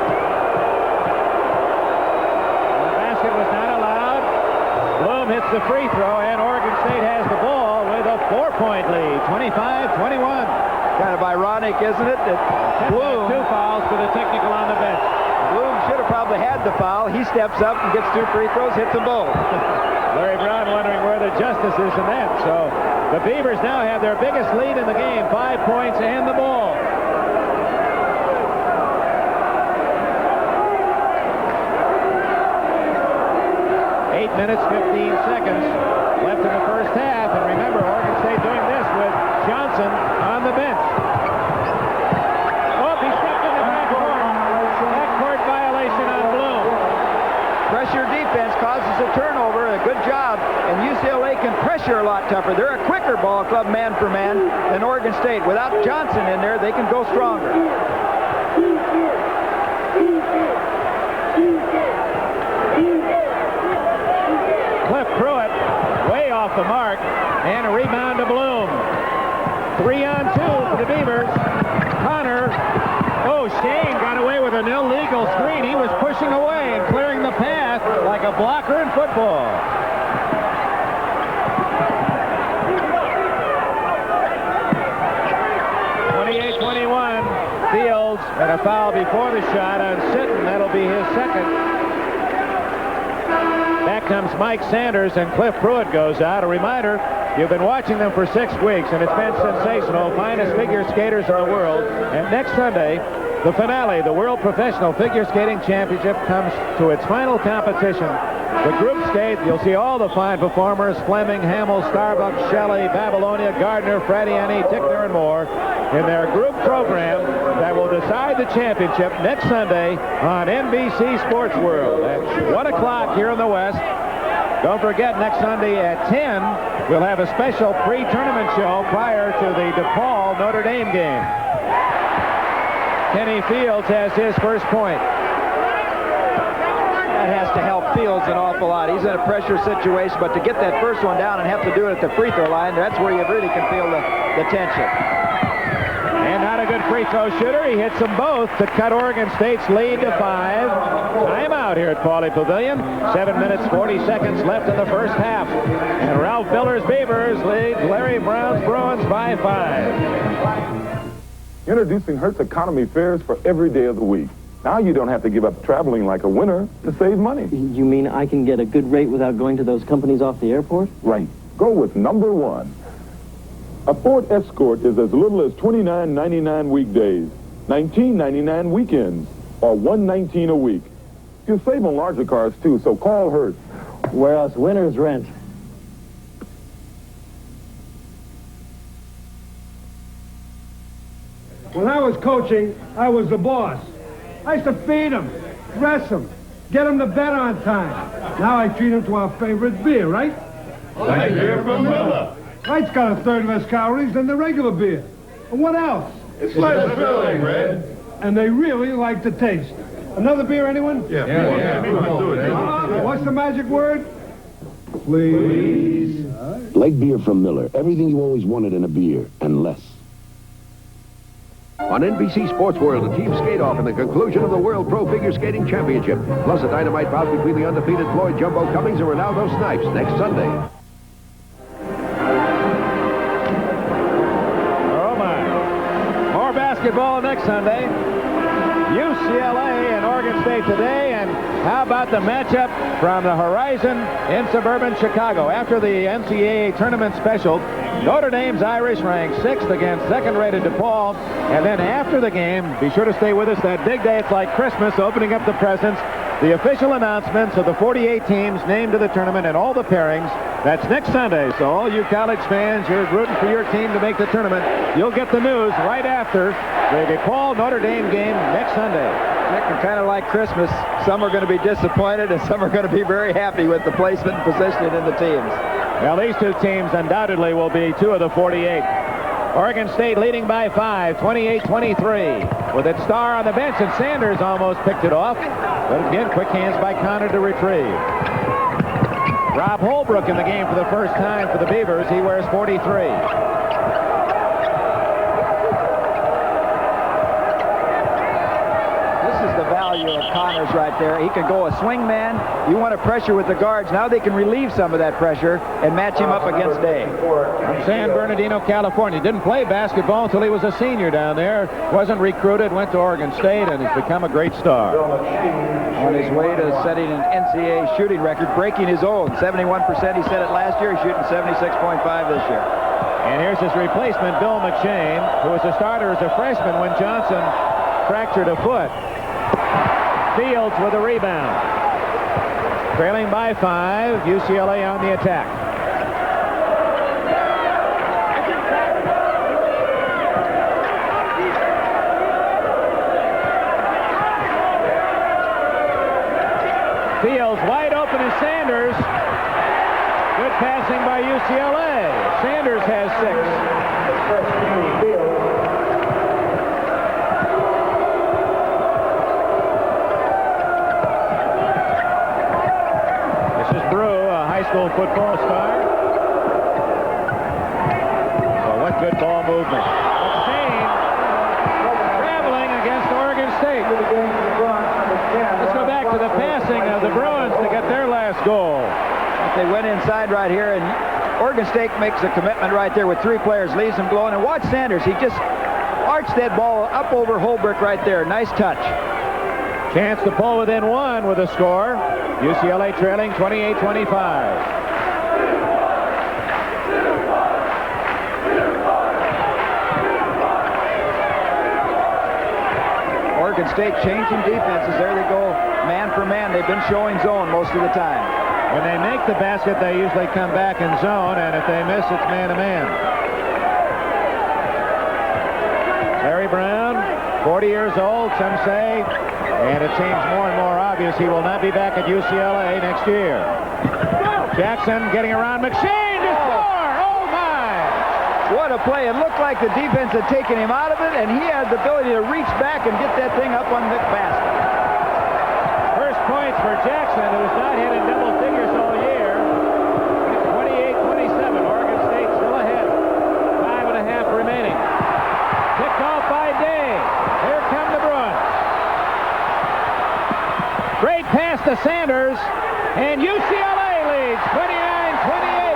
The basket was not allowed. Bloom hits the free throw, and Oregon State has the ball with a 4-point lead, 25-21. Kind of ironic, isn't it, that Bloom... 2 fouls for the technical on the bench. Bloom should have probably had the foul. He steps up and gets 2 free throws, hits them both. Larry Brown wondering where the justice is in that. So the Beavers now have their biggest lead in the game, 5 points and the ball. Eight minutes, 15 seconds left in the first half. And remember, Oregon State doing this with Johnson on the bench. Oh, he stepped in the backcourt. Backcourt violation on Bloom. Pressure defense causes a turnover. A good job. And UCLA can pressure a lot tougher. They're a quicker ball club man for man than Oregon State. Without Johnson in there, they can go stronger. Cliff Pruitt way off the mark, and a rebound to Bloom. 3-on-2 for the Beavers. Connor. Oh, Shane got away with an illegal screen. He was pushing away and clearing the path like a blocker in football. Fields, and a foul before the shot on Sitton. That'll be his second. Back comes Mike Sanders, and Cliff Pruitt goes out. A reminder, you've been watching them for 6 weeks, and it's been sensational. Finest figure skaters in the world. And next Sunday, the finale, the World Professional Figure Skating Championship, comes to its final competition. The group skate, you'll see all the fine performers: Fleming, Hamill, Starbuck, Shelley, Babylonia, Gardner, Frediani, Tickner, and more, in their group program that will decide the championship next Sunday on NBC Sports World at 1 o'clock here in the West. Don't forget, next Sunday at 10, we'll have a special pre-tournament show prior to the DePaul Notre Dame game. Kenny Fields has his first point. That has to help Fields an awful lot. He's in a pressure situation, but to get that first one down and have to do it at the free throw line, that's where you really can feel the tension. And not a good free throw shooter. He hits them both to cut Oregon State's lead to 5. Timeout here at Pauley Pavilion. 7 minutes, 40 seconds left in the first half. And Ralph Miller's Beavers lead Larry Brown's Bruins by 5. Introducing Hertz economy fares for every day of the week. Now you don't have to give up traveling like a winner to save money. You mean I can get a good rate without going to those companies off the airport? Right. Go with number one. A Ford Escort is as little as $29.99 weekdays, $19.99 weekends, or $119 a week. You save on larger cars, too, so call Hertz. Where else winners rent. When I was coaching, I was the boss. I used to feed them, dress them, get them to bed on time. Now I treat them to our favorite beer, right? Light beer from Miller. Light's got a third less calories than the regular beer. And what else? It's less filling, Red. And they really like the taste. Another beer, anyone? Yeah. What's the magic word? Please. Light beer from Miller. Everything you always wanted in a beer, and less. On NBC Sports World, the teams skate off in the conclusion of the World Pro Figure Skating Championship. Plus a dynamite bout between the undefeated Floyd Jumbo Cummings and Ronaldo Snipes next Sunday. Oh, my. More basketball next Sunday. UCLA and Oregon State today, and how about the matchup from the Horizon in suburban Chicago? After the NCAA tournament special, Notre Dame's Irish ranked 6th against second-rated DePaul, and then after the game, be sure to stay with us that big day. It's like Christmas, opening up the presents, the official announcements of the 48 teams named to the tournament and all the pairings. That's next Sunday, so all you college fans, you're rooting for your team to make the tournament. You'll get the news right after the DePaul Notre Dame game next Sunday. Kind of like Christmas. Some are going to be disappointed and some are going to be very happy with the placement and positioning in the teams. Well, these two teams undoubtedly will be two of the 48. Oregon State leading by 5, 28-23. With its star on the bench, and Sanders almost picked it off. But again, quick hands by Connor to retrieve. Rob Holbrook in the game for the first time for the Beavers. He wears 43. Of Connors right there. He can go a swing man. You want to pressure with the guards. Now they can relieve some of that pressure and match him up against Day. From San Bernardino, California. Didn't play basketball until he was a senior down there. Wasn't recruited, went to Oregon State, and has become a great star. On his way to setting an NCAA shooting record, breaking his own. 71%, he set it last year. He's shooting 76.5 this year. And here's his replacement, Bill McShane, who was a starter as a freshman when Johnson fractured a foot. Fields with a rebound. Trailing by 5, UCLA on the attack. Fields wide open is Sanders. Good passing by UCLA. Sanders has 6. School football star. Well, what good ball movement. McShane traveling against Oregon State. Let's go back to the passing of the Bruins to get their last goal. They went inside right here, and Oregon State makes a commitment right there with 3 players, leaves them glowing. And watch Sanders. He just arched that ball up over Holbrook right there. Nice touch. Chance to pull within 1 with a score. UCLA trailing 28-25. Oregon State changing defenses. There they go, man for man. They've been showing zone most of the time. When they make the basket, they usually come back in zone, and if they miss, it's man-to-man. Larry Brown, 40 years old, some say. And it seems more and more obvious he will not be back at UCLA next year. Jackson getting around McShane to score! Oh, my! What a play. It looked like the defense had taken him out of it, and he had the ability to reach back and get that thing up on the basket. First points for Jackson, who's not hit in double figures all year. It's 28-27. Oregon State still ahead. 5.5 remaining. Picked off by Day. Here come the Bruins. Great pass to Sanders, and UCLA leads 29-28.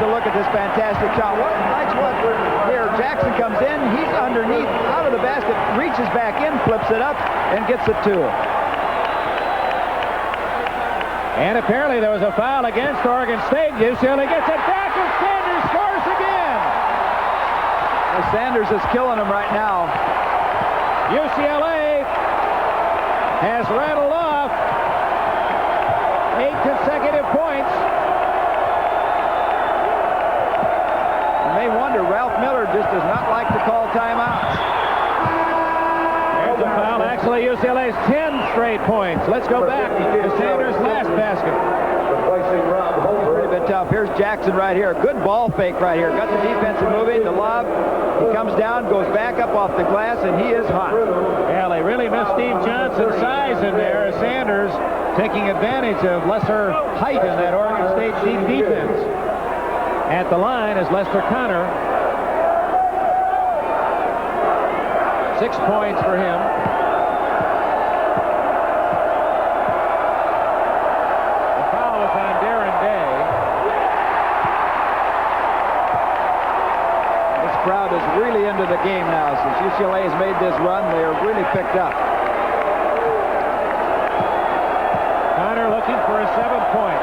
a look at this fantastic shot. Here, Jackson comes in. He's underneath, out of the basket, reaches back in, flips it up, and gets it two. And apparently there was a foul against Oregon State. UCLA gets it back, and Sanders scores again. Well, Sanders is killing him right now. UCLA has rattled off 8 consecutive points. You may wonder, Ralph Miller just does not like to call timeouts. There's a foul. Actually, UCLA's 10 straight points. Let's go back to Sanders' last basket. It's pretty been tough. Here's Jackson right here. Good ball fake right here. Got the defense moving. The lob. He comes down, goes back up off the glass, and he is hot. Yeah, they really missed Steve Johnson's size in there. Sanders taking advantage of lesser height in that Oregon State deep defense. At the line is Lester Connor. 6 points for him. The foul was on Darren Day. This crowd is really into the game now. Since UCLA has made this run, they are really picked up. Connor looking for a 7-point.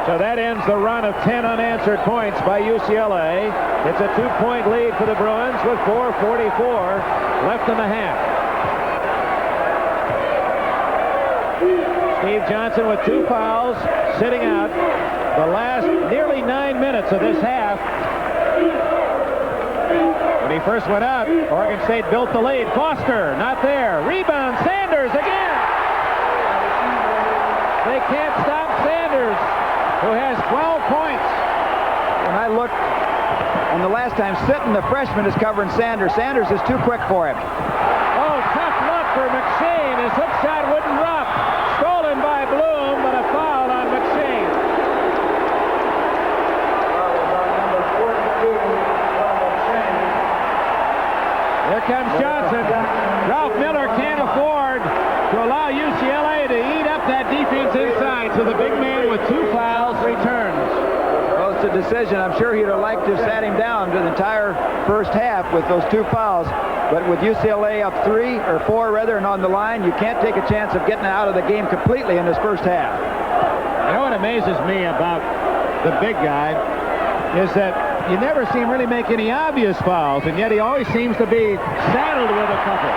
So that ends the run of 10 unanswered points by UCLA. It's a 2-point lead for the Bruins with 4:44 left in the half. Steve Johnson with 2 fouls, sitting out the last nearly 9 minutes of this half. When he first went out, Oregon State built the lead. Foster, not there. Rebound, Sanders again. They can't stop Sanders, who has 12 points. When I looked, and the last time, Sitton, the freshman, is covering Sanders. Sanders is too quick for him. Oh, tough luck for McShane. His hook shot wouldn't drop. Stolen by Bloom, but a foul on McShane. Here comes Johnson. Ralph Miller can't afford to allow UCLA to eat up that defense inside, so the big man with 2 fouls returns. Well, it's a decision. I'm sure he'd have liked to have sat him down the entire first half with those 2 fouls. But with UCLA up 3 or 4 rather, and on the line, you can't take a chance of getting out of the game completely in this first half. You know what amazes me about the big guy is that you never see him really make any obvious fouls, and yet he always seems to be saddled with a couple.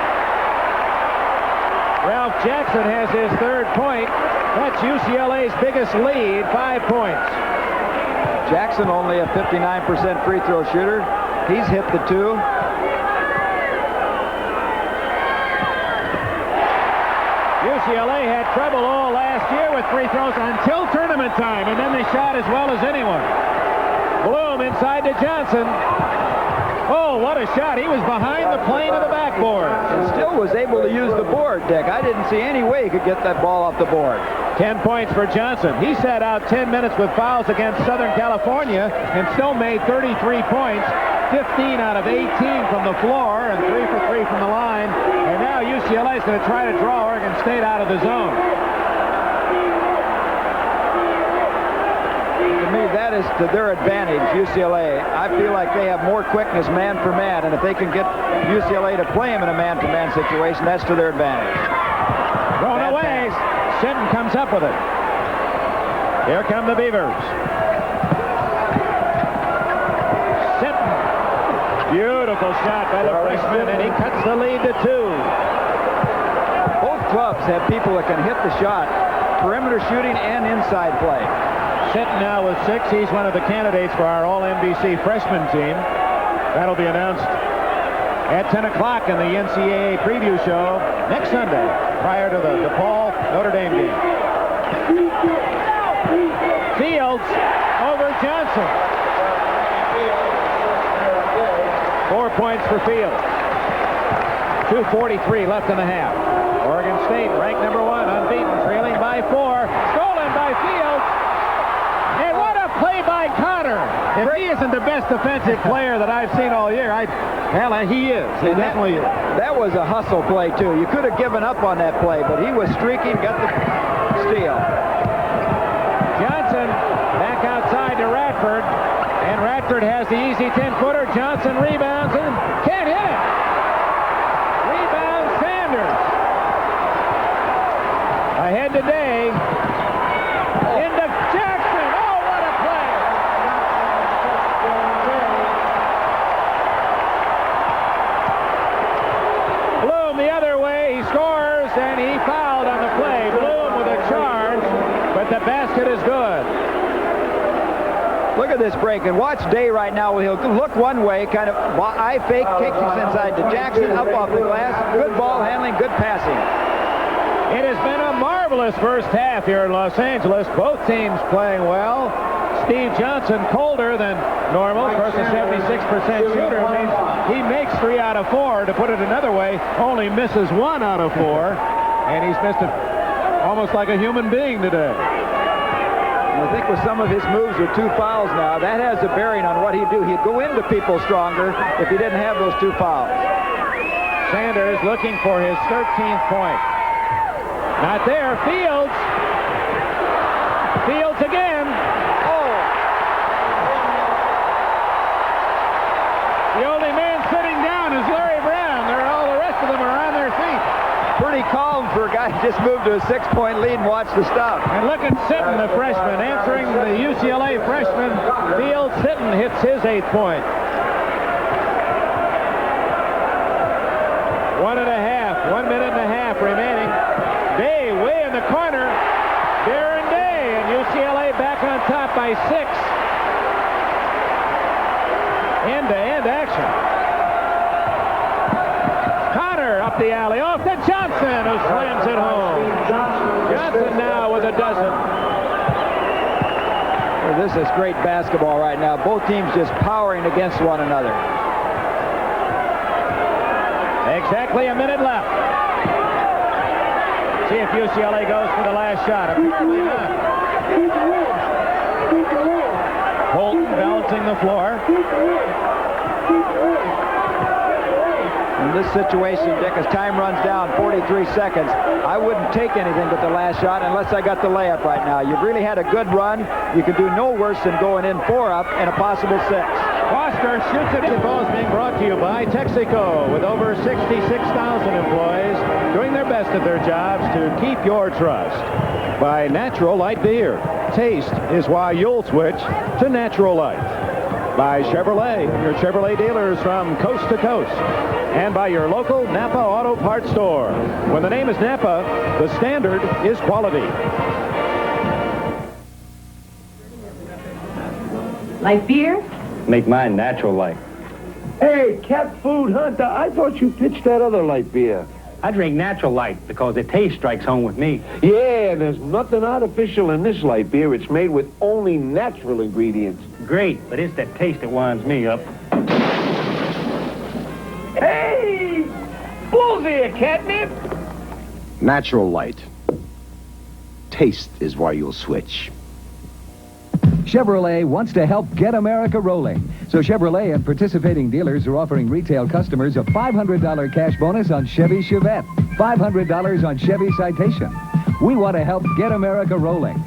Ralph Jackson has his 3rd point. That's UCLA's biggest lead, 5 points. Jackson only a 59% free throw shooter. He's hit the 2. UCLA had trouble all last year with free throws until tournament time, and then they shot as well as anyone. Bloom inside to Johnson. Oh, what a shot. He was behind the plane of the backboard. And still was able to use the board, Dick. I didn't see any way he could get that ball off the board. 10 points for Johnson. He sat out 10 minutes with fouls against Southern California and still made 33 points, 15 out of 18 from the floor and 3 for 3 from the line. And now UCLA is going to try to draw Oregon State out of the zone. To me, that is to their advantage, UCLA. I feel like they have more quickness man for man, and if they can get UCLA to play him in a man-to-man situation, that's to their advantage. Thrown away. Sitton comes up with it. Here come the Beavers. Sitton. Beautiful shot by the freshman, and he cuts the lead to 2. Both clubs have people that can hit the shot, perimeter shooting and inside play. Sitton now with 6. He's one of the candidates for our All-NBC freshman team. That'll be announced at 10 o'clock in the NCAA preview show next Sunday, prior to the DePaul Notre Dame game. Fields over Johnson. 4 points for Fields. 2:43 left in the half. Oregon State ranked number 1, unbeaten, trailing by 4. Stolen by Fields. And what a play by Connor. If he isn't the best defensive player that I've seen all year, he is. He definitely is. That was a hustle play, too. You could have given up on that play, but he was streaking, got the steal. Walker has the easy 10-footer. Johnson rebounds and can't hit it. Rebound Sanders. Ahead today. Into Jackson. Oh, what a play. Bloom the other way. He scores, and he fouled on the play. Bloom with a charge, but the basket is good. Look at this break, and watch Day right now. He'll look one way, kind of eye fake, kicks inside to Jackson, up off the glass. Good ball handling, good passing. It has been a marvelous first half here in Los Angeles. Both teams playing well. Steve Johnson colder than normal. Of course, a 76% shooter means he makes 3 out of 4. To put it another way, only misses 1 out of 4. And he's missed it almost like a human being today. I think with some of his moves with 2 fouls now, that has a bearing on what he'd do. He'd go into people stronger if he didn't have those 2 fouls. Sanders looking for his 13th point. Not there. Fields. Fields again. Oh. The only man sitting down is Larry Brown. All the rest of them are on their feet. Pretty calm for a guy who just moved to a 6-point lead and watched the stop. And look at Sitton, the freshman, answering the UCLA freshman. Fields. Sitton hits his 8th point. 1 minute and a half remaining. Day way in the corner. Darren Day, and UCLA back on top by 6. End-to-end action. Connor up the alley, off to Johnson, who slams it home. Johnson now with a dozen. Well, this is great basketball right now. Both teams just powering against one another. Exactly a minute left. See if UCLA goes for the last shot. Apparently not. Holton balancing the floor. In this situation, Dick, as time runs down, 43 seconds, I wouldn't take anything but the last shot unless I got the layup right now. You've really had a good run. You could do no worse than going in 4 up and a possible 6. Foster shoots it. The ball is being brought to you by Texaco, with over 66,000 employees doing their best at their jobs to keep your trust. By Natural Light Beer. Taste is why you'll switch to Natural Light. By Chevrolet, your Chevrolet dealers from coast to coast. And by your local Napa Auto Parts store. When the name is Napa, the standard is quality. Light beer? Make mine Natural Light. Hey, Cat Food Hunter, I thought you pitched that other light beer. I drink Natural Light because the taste strikes home with me. Yeah, there's nothing artificial in this light beer. It's made with only natural ingredients. Great, but it's that taste that winds me up. Hey! Blows here, catnip! Natural Light. Taste is why you'll switch. Chevrolet wants to help get America rolling. So Chevrolet and participating dealers are offering retail customers a $500 cash bonus on Chevy Chevette, $500 on Chevy Citation. We want to help get America rolling.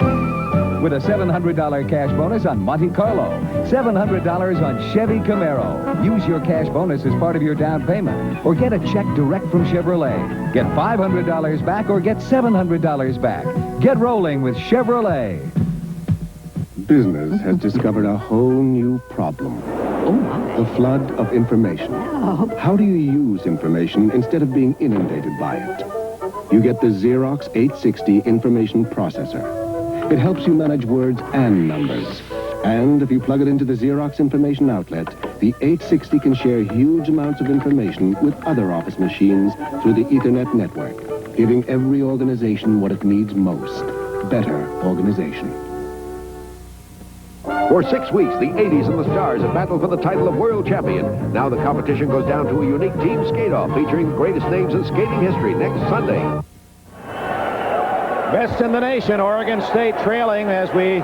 With a $700 cash bonus on Monte Carlo, $700 on Chevy Camaro. Use your cash bonus as part of your down payment, or get a check direct from Chevrolet. Get $500 back or get $700 back. Get rolling with Chevrolet. Business has discovered a whole new problem. Oh, my. The flood of information. Oh. How do you use information instead of being inundated by it? You get the Xerox 860 Information Processor. It helps you manage words and numbers. And if you plug it into the Xerox information outlet, the 860 can share huge amounts of information with other office machines through the Ethernet network, giving every organization what it needs most: better organization. For 6 weeks, the 80s and the Stars have battled for the title of world champion. Now the competition goes down to a unique team skate-off featuring the greatest names in skating history next Sunday. Best in the nation, Oregon State trailing as we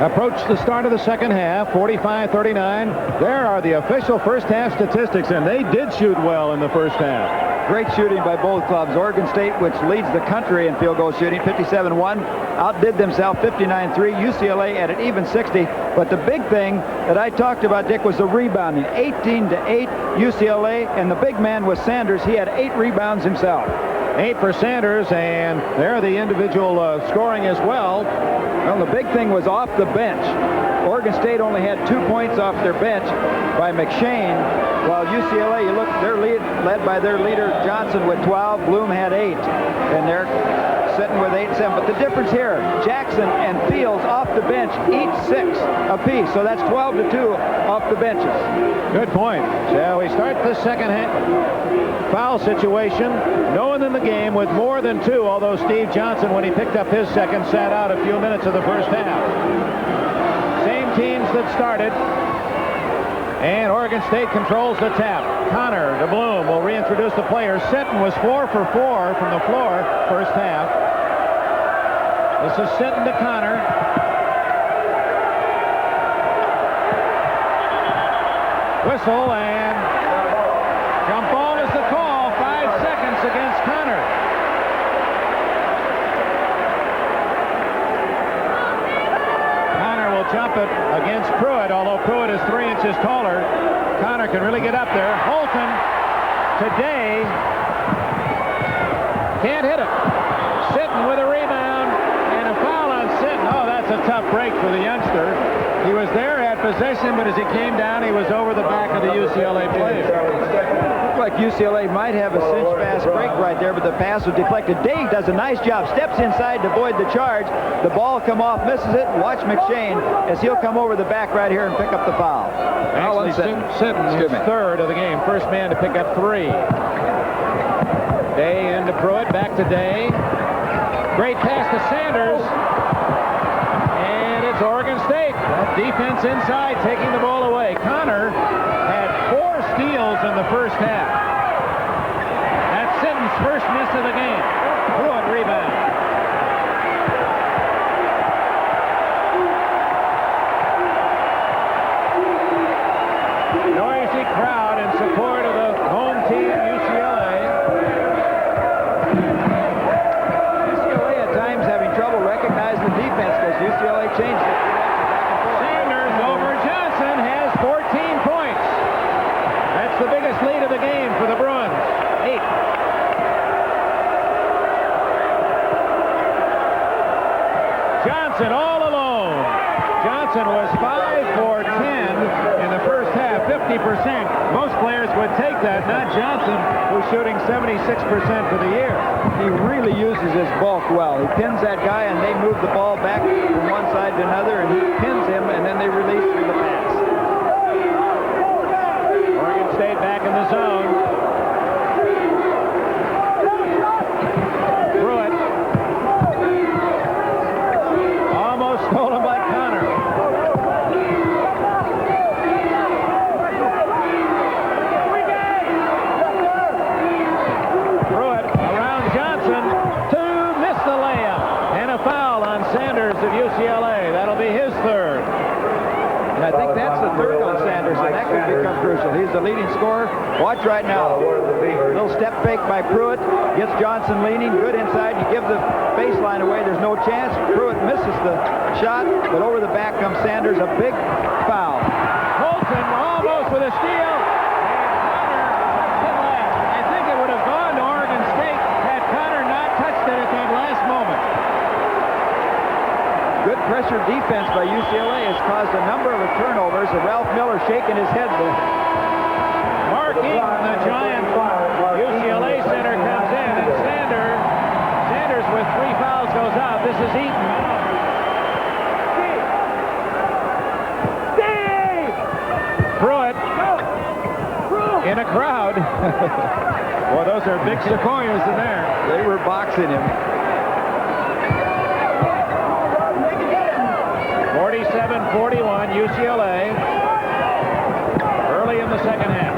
approach the start of the second half, 45-39. There are the official first half statistics, and they did shoot well in the first half. Great shooting by both clubs. Oregon State, which leads the country in field goal shooting, 57-1, outdid themselves 59-3. UCLA at an even 60. But the big thing that I talked about, Dick, was the rebounding. 18-8 UCLA, and the big man was Sanders. He had 8 rebounds himself. 8 for Sanders, and there the individual scoring as well. Well, the big thing was off the bench. Oregon State only had 2 points off their bench by McShane, while UCLA, you look, they're led by their leader Johnson with 12. Bloom had 8, and they're sitting with 8 and 7. But the difference here, Jackson and Fields off the bench, each 6 apiece. So that's 12-2 off the benches. Good point. Shall we start the second half? Foul situation. No one in the game with more than 2, although Steve Johnson, when he picked up his second, sat out a few minutes of the first half. Same teams that started. And Oregon State controls the tap. Connor to Bloom will reintroduce the players. Sitton was 4 for 4 from the floor first half. This is Sitton to Connor. Whistle, and jump ball is the call. 5 seconds against Connor. Connor will jump it against Pruitt, although Pruitt is 3 inches taller. Connor can really get up there. Holton today can't hit it. Sitton with a rebound and a foul on Sitton. Oh, that's a tough break for the youngster. He was there at possession, but as he came down, he was over the back of the UCLA player. Looked like UCLA might have a cinch fast break right there, but the pass was deflected. Day does a nice job. Steps inside to avoid the charge. The ball come off, misses it. Watch McShane as he'll come over the back right here and pick up the foul. Actually, Sitton is 3rd of the game. First man to pick up 3. Day into Pruitt, back to Day. Great pass to Sanders. And it's Oregon State. That defense inside taking the ball away. Connor had 4 steals in the first half. That's Sitton's first miss of the game. Pruitt rebound. Noisy crowd in support of the home team, UCLA. UCLA at times having trouble recognizing the defense because UCLA changed it. Sanders over Johnson has 14 points. That's the biggest lead of the game for the Bruins. 8. Johnson all alone. Johnson was 5 for 10 in the first half, 50%. Most players would take that, not Johnson, who's shooting 76% for the year. He really uses his bulk well. He pins that guy, and they move the ball back from one side to another, and he pins him, and then they release through the pass. Oregon State back in the zone. Pruitt. Almost stolen by Connor. Pruitt around Johnson to miss the layup. And a foul on Sanders of UCLA. That'll be his 3rd. And I think that's the 3rd on Sanders, and that could become crucial. He's the leading scorer. Watch right now. Little step fake by Pruitt. Gets Johnson leaning. Good inside. You give the baseline away. There's no chance. Pruitt misses the shot, but over the back comes Sanders. A big foul. Holton almost with a steal. And Connor hit last. I think it would have gone to Oregon State had Connor not touched it at that last moment. Good pressure defense by UCLA has caused a number of turnovers. Ralph Miller shaking his head there. Mark Eaton, the giant UCLA center, comes in, and Sanders with 3 fouls goes out. This is Eaton. Pruitt in a crowd. Well, those are big sequoias in there. They were boxing him. 47-41 UCLA early in the second half.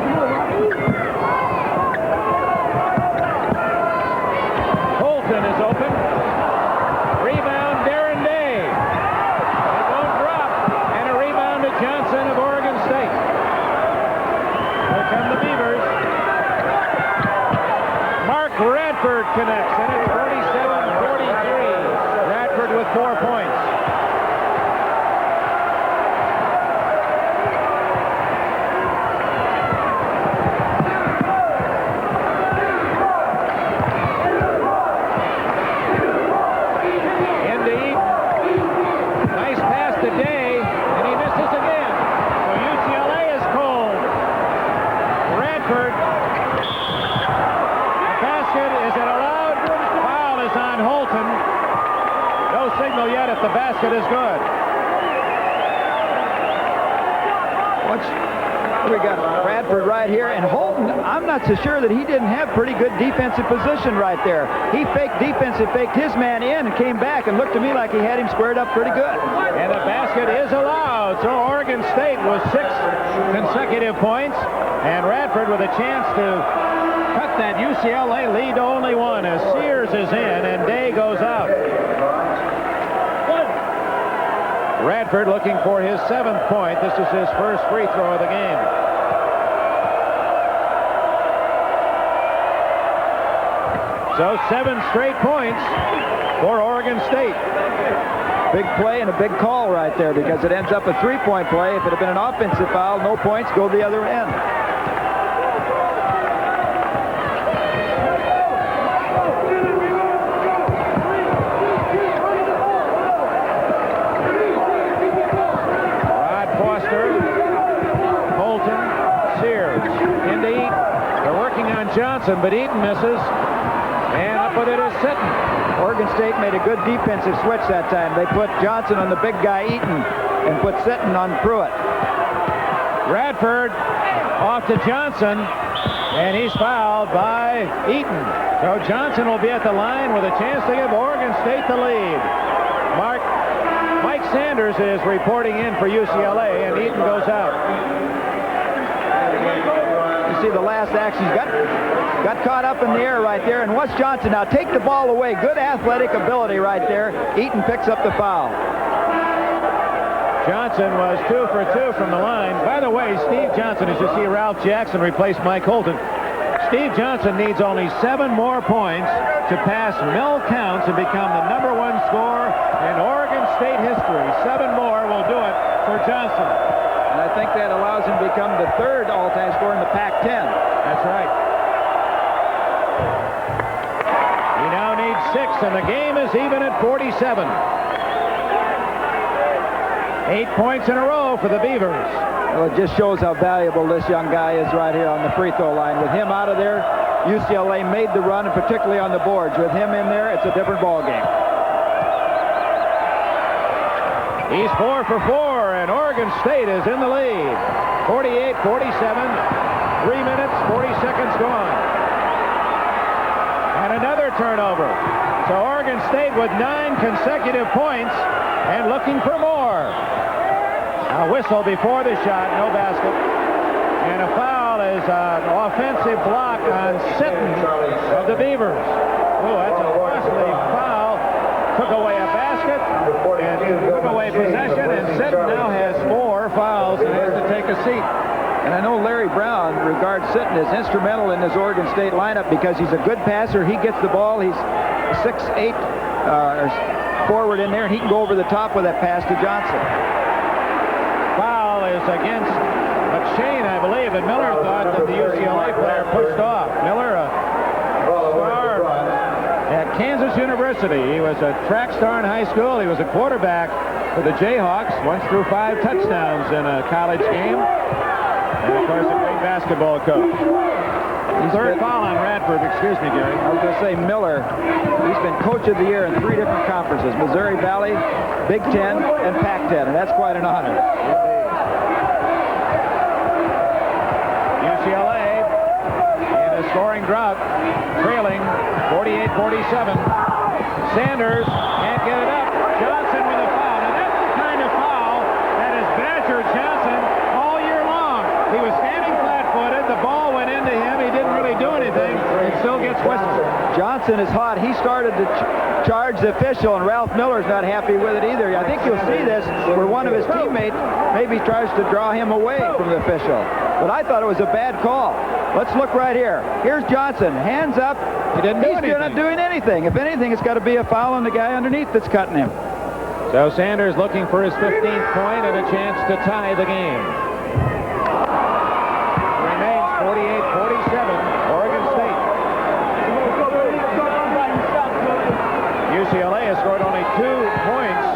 Holton is open. Rebound Darren Day. It won't drop. And a rebound to Johnson of Oregon State. Here come the Beavers. connects, and it's 47-43. Radford with 4 points. Yet if the basket is good. We got Bradford right here, and Holton, I'm not so sure that he didn't have pretty good defensive position right there. He faked his man in and came back and looked to me like he had him squared up pretty good. And the basket is allowed, so Oregon State was 6 consecutive points, and Radford with a chance to cut that UCLA lead to only 1 as Sears is in and Day goes out. Radford looking for his 7th point. This is his first free throw of the game. So 7 straight points for Oregon State. Big play and a big call right there because it ends up a 3-point play. If it had been an offensive foul, no points, go the other end. Johnson, but Eaton misses, and up with it is Sitton. Oregon State made a good defensive switch that time. They put Johnson on the big guy Eaton and put Sitton on Pruitt. Radford off to Johnson, and he's fouled by Eaton. So Johnson will be at the line with a chance to give Oregon State the lead. Mike Sanders is reporting in for UCLA, and Eaton goes out. See the last action. He's got caught up in the air right there. And what's Johnson now? Take the ball away. Good athletic ability right there. Eaton picks up the foul. Johnson was 2 for 2 from the line. By the way, Steve Johnson, as you see Ralph Jackson replace Mike Holton. Steve Johnson needs only 7 more points to pass Mel Counts and become the #1 scorer in Oregon State history. 7 more will do it for Johnson. And I think that allows him to become the 3rd all-time scorer in the Pac-10. That's right. He now needs 6, and the game is even at 47. 8 points in a row for the Beavers. Well, it just shows how valuable this young guy is right here on the free throw line. With him out of there, UCLA made the run, and particularly on the boards. With him in there, it's a different ball game. He's 4 for 4, and Oregon State is in the lead. 48-47, 3 minutes, 40 seconds gone. And another turnover. So Oregon State with 9 consecutive points and looking for more. A whistle before the shot, no basket. And a foul is an offensive block on Sitton of the Beavers. Oh, that's a costly foul. Took away a basket and took away possession, and Sitton now has 4 fouls and has to take a seat. And I know Larry Brown regards Sitton as instrumental in this Oregon State lineup because he's a good passer. He gets the ball. He's 6'8", forward in there, and he can go over the top with that pass to Johnson. Foul is against McShane, I believe, and Miller thought that the UCLA player pushed off. Miller, a star at Kansas University. He was a track star in high school. He was a quarterback for the Jayhawks, once threw 5 touchdowns in a college game. And, of course, a great basketball coach. Third foul on Radford. Excuse me, Gary. I was going to say Miller. He's been Coach of the Year in 3 different conferences, Missouri Valley, Big Ten, and Pac-10, and that's quite an honor. UCLA in a scoring drought, trailing 48-47. Sanders can't get it up. Johnson with a foul. Now that's the kind of foul that has badgered Johnson all year long. He was standing flat-footed. The ball went into him. He didn't really do anything. It still gets whistled. Johnson is hot. He started to charge the official, and Ralph Miller's not happy with it either. I think you'll see this where one of his teammates maybe tries to draw him away from the official. But I thought it was a bad call. Let's look right here. Here's Johnson. Hands up. He didn't do anything. He's not doing anything. If anything, it's got to be a foul on the guy underneath that's cutting him. So Sanders looking for his 15th point and a chance to tie the game. Remains 48-47, Oregon State. UCLA has scored only 2 points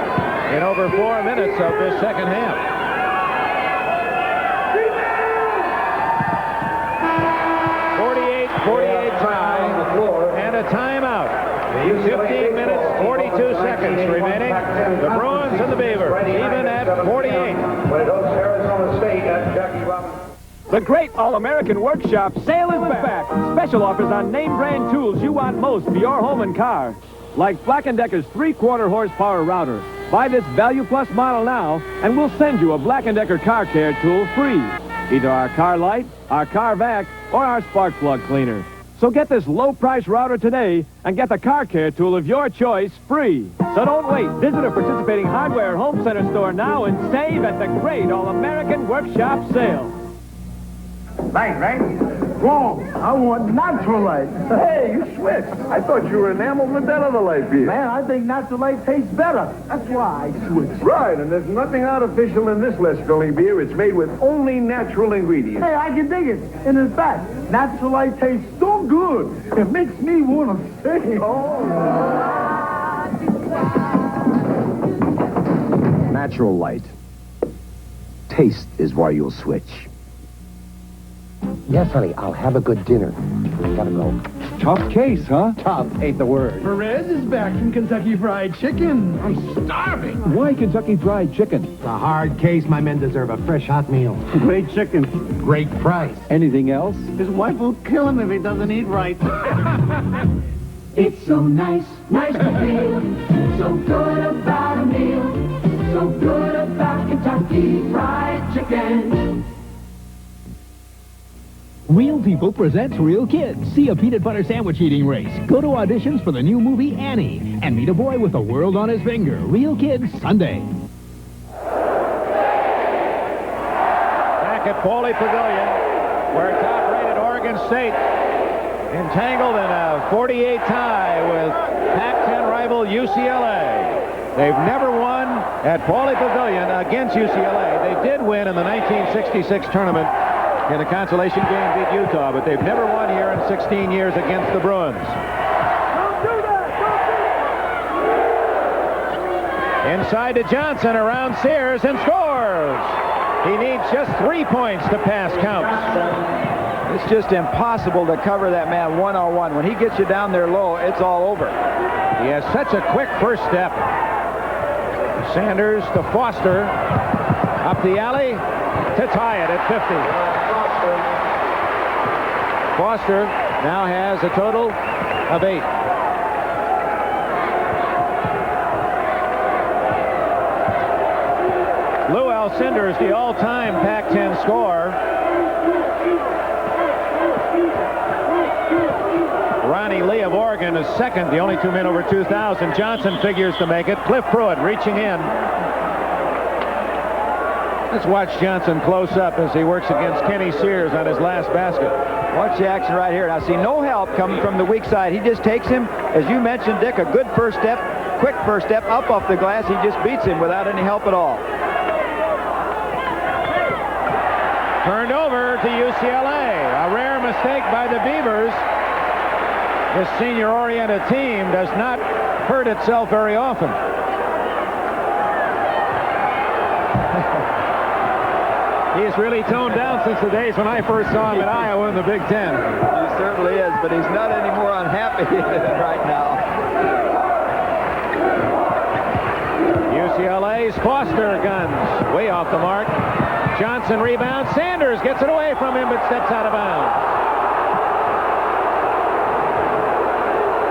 in over 4 minutes of this second half. Tie and a timeout. 15 minutes, 42 seconds remaining. The Bruins and the Beavers even at 48. The great All-American Workshop sale is back. Special offers on name brand tools you want most for your home and car. Like Black & Decker's 3/4 horsepower router. Buy this Value Plus model now and we'll send you a Black & Decker car care tool free. Either our car light, our car vac, or our spark plug cleaner. So get this low-price router today and get the car care tool of your choice free. So don't wait. Visit a participating hardware home center store now and save at the great All-American Workshop sale. Bang, bang. Wrong. I want natural light. Hey, you switched. I thought you were enamored with that other light beer. Man, I think natural light tastes better. That's why I switched. Right, and there's nothing artificial in this less filling beer. It's made with only natural ingredients. Hey, I can dig it. And in fact, natural light tastes so good, it makes me want to sing. Natural light. Taste is why you'll switch. Yes, honey, I'll have a good dinner. Gotta go. Tough case, huh? Tough ain't the word. Perez is back from Kentucky Fried Chicken. I'm starving. Why Kentucky Fried Chicken? It's a hard case. My men deserve a fresh hot meal. Great chicken. Great price. Anything else? His wife will kill him if he doesn't eat right. It's so nice, nice to feel so good about a meal, so good about Kentucky Fried Chicken. Real People presents Real Kids. See a peanut butter sandwich eating race. Go to auditions for the new movie Annie and meet a boy with a world on his finger. Real Kids, Sunday. Back at Pauley Pavilion, where top-rated Oregon State entangled in a 48 tie with Pac-10 rival UCLA. They've never won at Pauley Pavilion against UCLA. They did win in the 1966 tournament in a consolation game, beat Utah, but they've never won here in 16 years against the Bruins. Inside to Johnson, around Sears, and scores! He needs just 3 points to pass counts. It's just impossible to cover that man one-on-one. When he gets you down there low, it's all over. He has such a quick first step. Sanders to Foster, up the alley to tie it at 50. Foster now has a total of 8. Lou Alcindor is the all-time Pac-10 scorer. Ronnie Lee of Oregon is second, the only 2 men over 2,000. Johnson figures to make it. Cliff Pruitt reaching in. Let's watch Johnson close up as he works against Kenny Sears on his last basket. Watch the action right here. Now, see, no help coming from the weak side. He just takes him, as you mentioned, Dick, a good first step, quick first step, up off the glass. He just beats him without any help at all. Turned over to UCLA. A rare mistake by the Beavers. This senior-oriented team does not hurt itself very often. He's really toned down since the days when I first saw him at Iowa in the Big Ten. He certainly is, but he's not any more unhappy right now. UCLA's Foster guns way off the mark. Johnson rebounds. Sanders gets it away from him but steps out of bounds.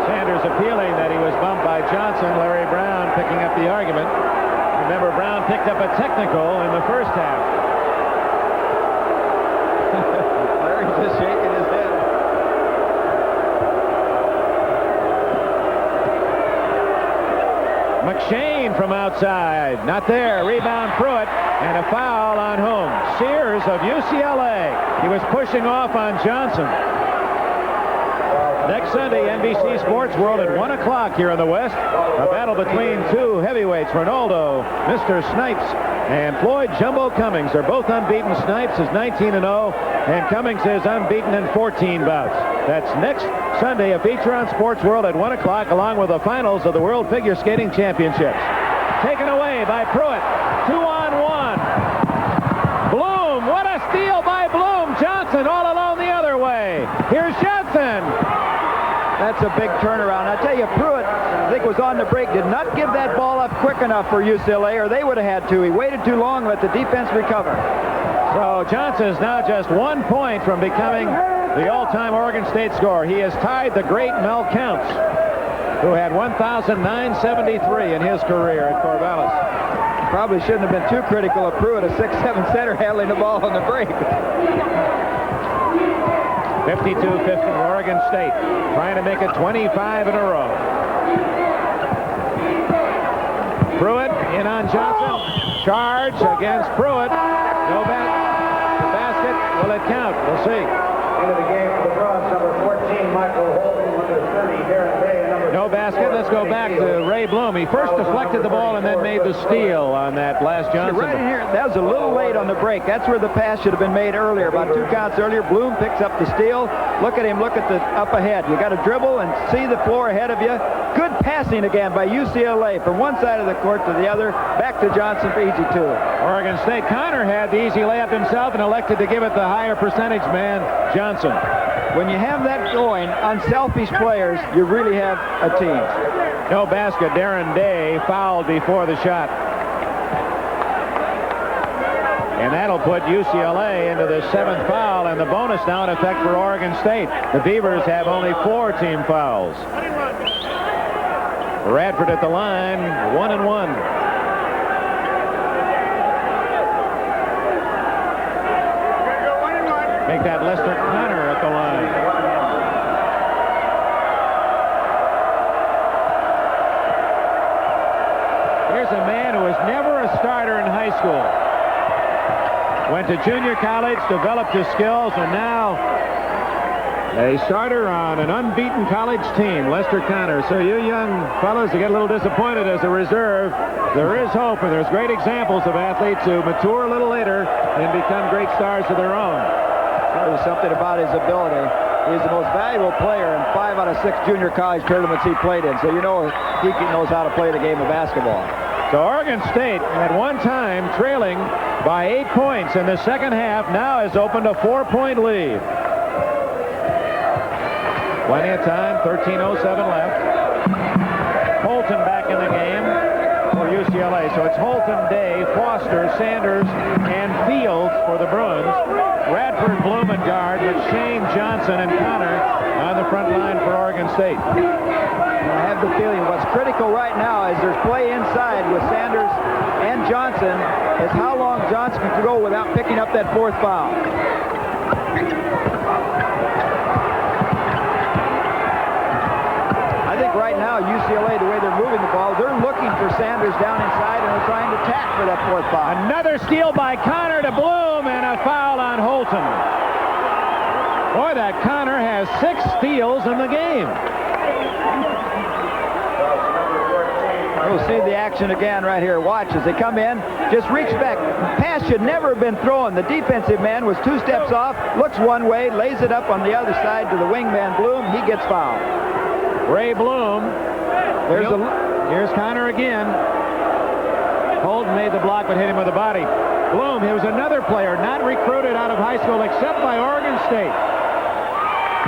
Sanders appealing that he was bumped by Johnson. Larry Brown picking up the argument. Remember, Brown picked up a technical in the first half. Larry's just shaking his head. McShane from outside. Not there. Rebound Pruitt. And a foul on whom? Sears of UCLA. He was pushing off on Johnson. Next Sunday, NBC Sports World at 1 o'clock here in the West. A battle between two heavyweights, Ronaldo, Mr. Snipes, and Floyd Jumbo Cummings. They're both unbeaten. Snipes is 19-0, and Cummings is unbeaten in 14 bouts. That's next Sunday, a feature on Sports World at 1 o'clock, along with the finals of the World Figure Skating Championships. Taken away by Pruitt. 2-on-1. Bloom. What a steal by Bloom. Johnson all alone the other way. Here's Johnson. That's a big turnaround. I tell you, Pruitt, I think, was on the break, did not give that ball up quick enough for UCLA, or they would have had to. He waited too long, let the defense recover. So Johnson is now just 1 point from becoming the all-time Oregon State scorer. He has tied the great Mel Counts, who had 1,973 in his career at Corvallis. Probably shouldn't have been too critical of Pruitt, a 6'7" center handling the ball on the break. 52-50, Oregon State trying to make it 25 in a row. Pruitt in on Johnson. Charge against Pruitt. No basket. Will it count? We'll see. Into the game for the Bruins, number 14, Michael Holden, number 30, Darren Day, and number no basket. Let's go back to Ray Bloom. He first deflected the ball and then made the steal on that last Johnson. Right in here, that was a little late on the break. That's where the pass should have been made earlier, about 2 counts earlier. Bloom picks up the steal. Look at him, look at the up ahead. You got to dribble and see the floor ahead of you. Good passing again by UCLA from one side of the court to the other. Back to Johnson for easy 2. Oregon State. Connor had the easy layup himself and elected to give it the higher percentage man, Johnson. When you have that going, unselfish players, you really have a team. No basket. Darren Day fouled before the shot. And that'll put UCLA into the 7th foul, and the bonus now in effect for Oregon State. The Beavers have only 4 team fouls. Radford at the line, 1-1. Make that Lester Connor at the line. Here's a man who was never a starter in high school. Went to junior college, developed his skills, and now a starter on an unbeaten college team, Lester Connor. So you young fellas who get a little disappointed as a reserve, there is hope, and there's great examples of athletes who mature a little later and become great stars of their own. There's something about his ability. He's the most valuable player in 5 out of 6 junior college tournaments he played in, so you know he knows how to play the game of basketball. So Oregon State, at one time trailing by 8 points in the second half, now has opened a 4-point lead. Plenty of time, 13:07 left. Holton back in the game for UCLA. So it's Holton, Day, Foster, Sanders, and Fields for the Bruins. Radford, Bloom and guard, with Shane, Johnson, and Connor on the front line for Oregon State. I have the feeling what's critical right now as there's play inside with Sanders and Johnson is how long Johnson can go without picking up that 4th foul. I think right now UCLA, the way they're moving the ball, they're looking for Sanders down inside and they're trying to tack for that 4th foul. Another steal by Connor to Bloom and a foul on Holton. Boy, that Connor has 6 steals in the game. We'll see the action again right here. Watch as they come in. Just reach back. Pass should never have been thrown. The defensive man was 2 steps off, looks one way, lays it up on the other side to the wingman Bloom. He gets fouled. Ray Bloom. Here's Connor again. Holden made the block but hit him with the body. Bloom, he was another player not recruited out of high school except by Oregon State.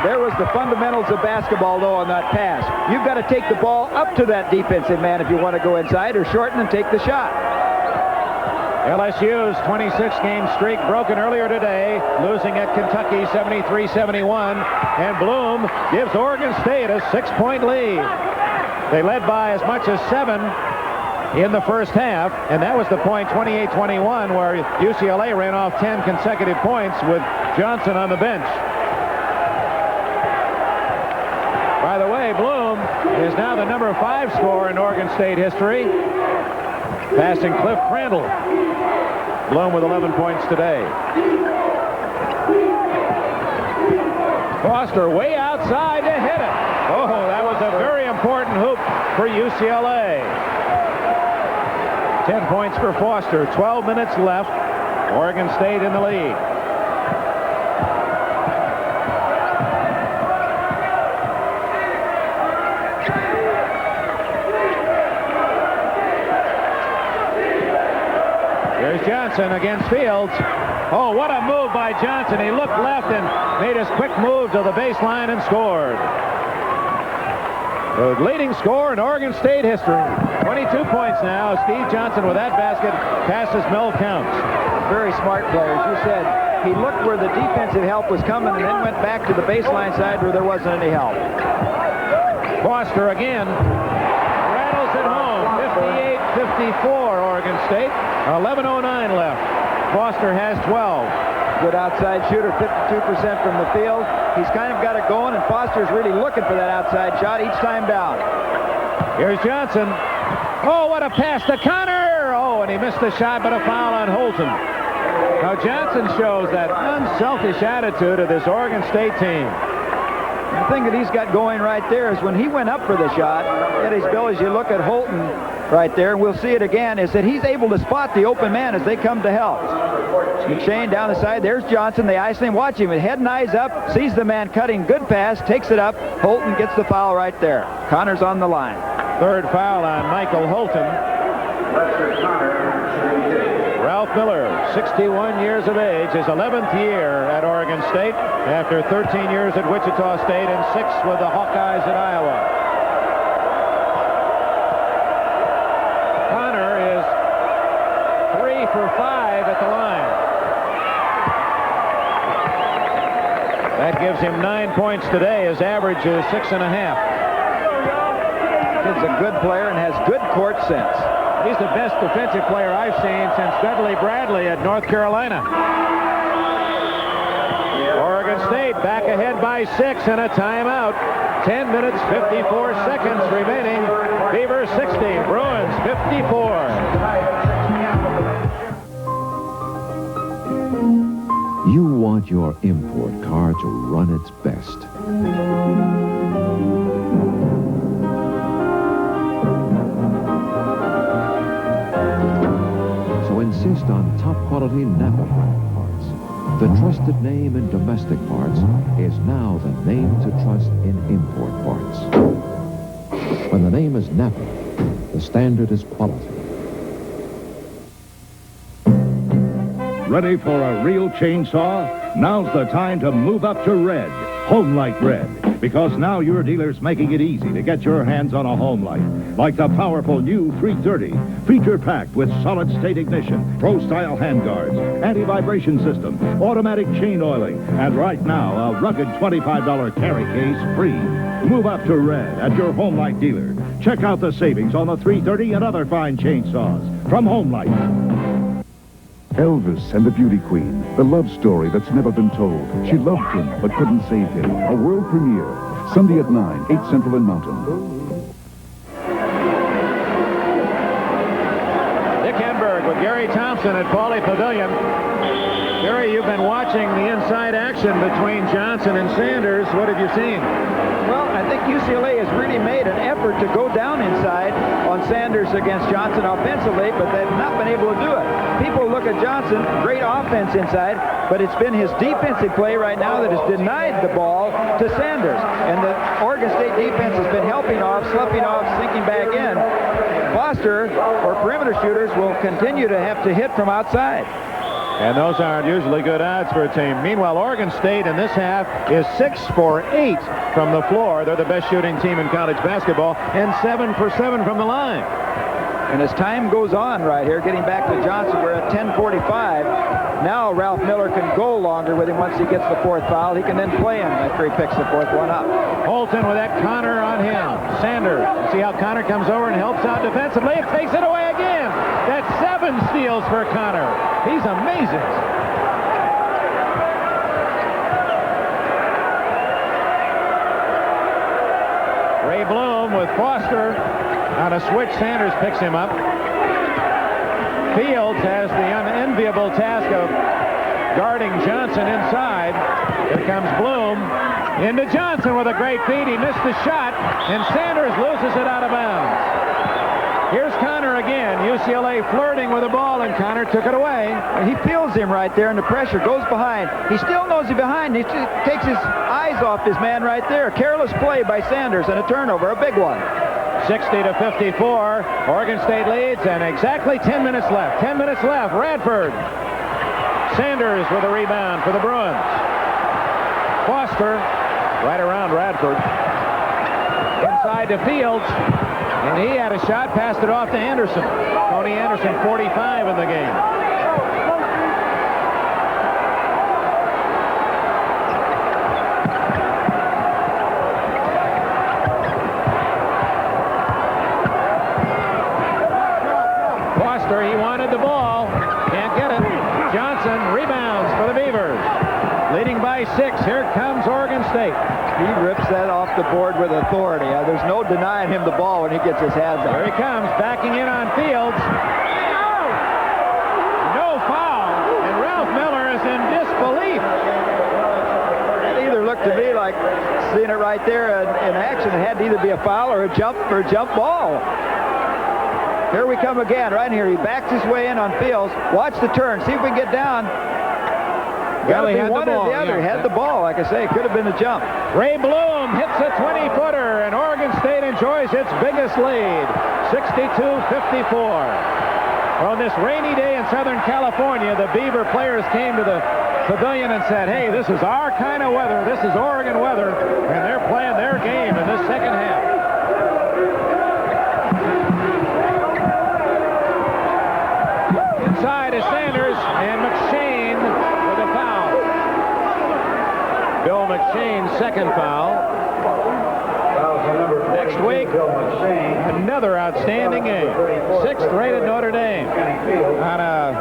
There was the fundamentals of basketball, though, on that pass. You've got to take the ball up to that defensive man if you want to go inside, or shorten and take the shot. LSU's 26-game streak broken earlier today, losing at Kentucky 73-71, and Bloom gives Oregon State a 6-point lead. They led by as much as 7 in the first half, and that was the point 28-21 where UCLA ran off 10 consecutive points with Johnson on the bench. By the way, Bloom is now the number 5 scorer in Oregon State history, passing Cliff Crandall. Bloom with 11 points today. Foster way outside to hit it. Oh, that was a very important hoop for UCLA. 10 points for Foster. 12 minutes left. Oregon State in the lead. Here's Johnson against Fields. Oh, what a move by Johnson. He looked left and made his quick move to the baseline and scored. The leading scorer in Oregon State history. 22 points now. Steve Johnson with that basket passes Mel Counts. Very smart players. You said he looked where the defensive help was coming and then went back to the baseline side where there wasn't any help. Foster again. Rattles it home. 58-54 Oregon State. 11:09 left. Foster has 12. Good outside shooter, 52% from the field. He's kind of got it going, and Foster's really looking for that outside shot each time down. Here's Johnson. Oh, what a pass to Connor! Oh, and he missed the shot, but a foul on Holton. Now Johnson shows that unselfish attitude of this Oregon State team. The thing that he's got going right there is when he went up for the shot, Eddie's Bill, as you look at Holton right there, and we'll see it again, is that he's able to spot the open man as they come to help. McShane down the side. There's Johnson. They ice him. Watch him. Head and eyes up. Sees the man cutting. Good pass. Takes it up. Holton gets the foul right there. Connor's on the line. Third foul on Michael Holton. Ralph Miller, 61 years of age, his 11th year at Oregon State after 13 years at Wichita State and 6 with the Hawkeyes at Iowa. Connor is 3 for 5 at the line. That gives him 9 points today. His average is 6.5. Kid's a good player and has good court sense. He's the best defensive player I've seen since Dudley Bradley at North Carolina. Oregon State back ahead by 6 and a timeout. 10 minutes, 54 seconds remaining. Beavers 60, Bruins 54. You want your import car to run its best. So insist on top quality Napa brand parts. The trusted name in domestic parts is now the name to trust in import parts. When the name is Napa, the standard is quality. Ready for a real chainsaw? Now's the time to move up to red. Homelight Red. Because now your dealer's making it easy to get your hands on a Homelight. Like the powerful new 330. Feature-packed with solid-state ignition, pro-style handguards, anti-vibration system, automatic chain oiling, and right now, a rugged $25 carry case free. Move up to red at your Homelight dealer. Check out the savings on the 330 and other fine chainsaws from Homelight. Elvis and the Beauty Queen, the love story that's never been told. She loved him, but couldn't save him. A world premiere, Sunday at 9, 8 Central and Mountain. Dick Enberg with Gary Thompson at Pauley Pavilion. Gary, you've been watching the inside action between Johnson and Sanders. What have you seen? Well, I think UCLA has really made an effort to go down inside on Sanders against Johnson offensively, but they've not been able to do it. People look at Johnson, great offense inside, but it's been his defensive play right now that has denied the ball to Sanders. And the Oregon State defense has been helping off, sloughing off, sinking back in. Foster, or perimeter shooters, will continue to have to hit from outside. And those aren't usually good odds for a team. Meanwhile, Oregon State in this half is 6 for 8 from the floor. They're the best shooting team in college basketball, and 7 for 7 from the line. And as time goes on right here, getting back to Johnson, we're at 10:45. Now Ralph Miller can go longer with him once he gets the fourth foul. He can then play him after he picks the fourth one up. Holton with that Connor on him. Sanders. See how Connor comes over and helps out defensively. It takes it away again. That's 7 steals for Connor. He's amazing. Ray Bloom with Foster on a switch. Sanders picks him up. Fields has the unenviable task of guarding Johnson inside. Here comes Bloom into Johnson with a great feed. He missed the shot, and Sanders loses it out of bounds. Here's Connor again. UCLA flirting with the ball, and Connor took it away. He feels him right there, and the pressure goes behind. He still knows he's behind. He takes his eyes off his man right there. Careless play by Sanders, and a turnover, a big one. 60-54. Oregon State leads, and exactly 10 minutes left. 10 minutes left. Radford. Sanders with a rebound for the Bruins. Foster right around Radford. Inside to Fields. And he had a shot, passed it off to Anderson. Tony Anderson, 45 in the game. Foster, he wanted the ball. Can't get it. Johnson rebounds for the Beavers. Leading by 6. Here comes Oregon State. He rips that off the board with authority. There's no denying him the ball when he gets his hands on it. Here he comes, backing in on Fields. No foul, and Ralph Miller is in disbelief. It either looked to me like, seeing it right there in action, it had to either be a foul or a jump ball. Here we come again, right here. He backs his way in on Fields. Watch the turn. See if we can get down. Got to be one or the other. Had the ball, like I say. It could have been a jump. Ray Bloom hits a 20-footer, and Oregon State enjoys its biggest lead, 62-54. On this rainy day in Southern California, the Beaver players came to the pavilion and said, hey, this is our kind of weather. This is Oregon weather, and they're playing their game in this second half. Inside is Sanders, and McShane with a foul. Bill McShane's second foul. Next week, another outstanding game. 6th rated Notre Dame. On a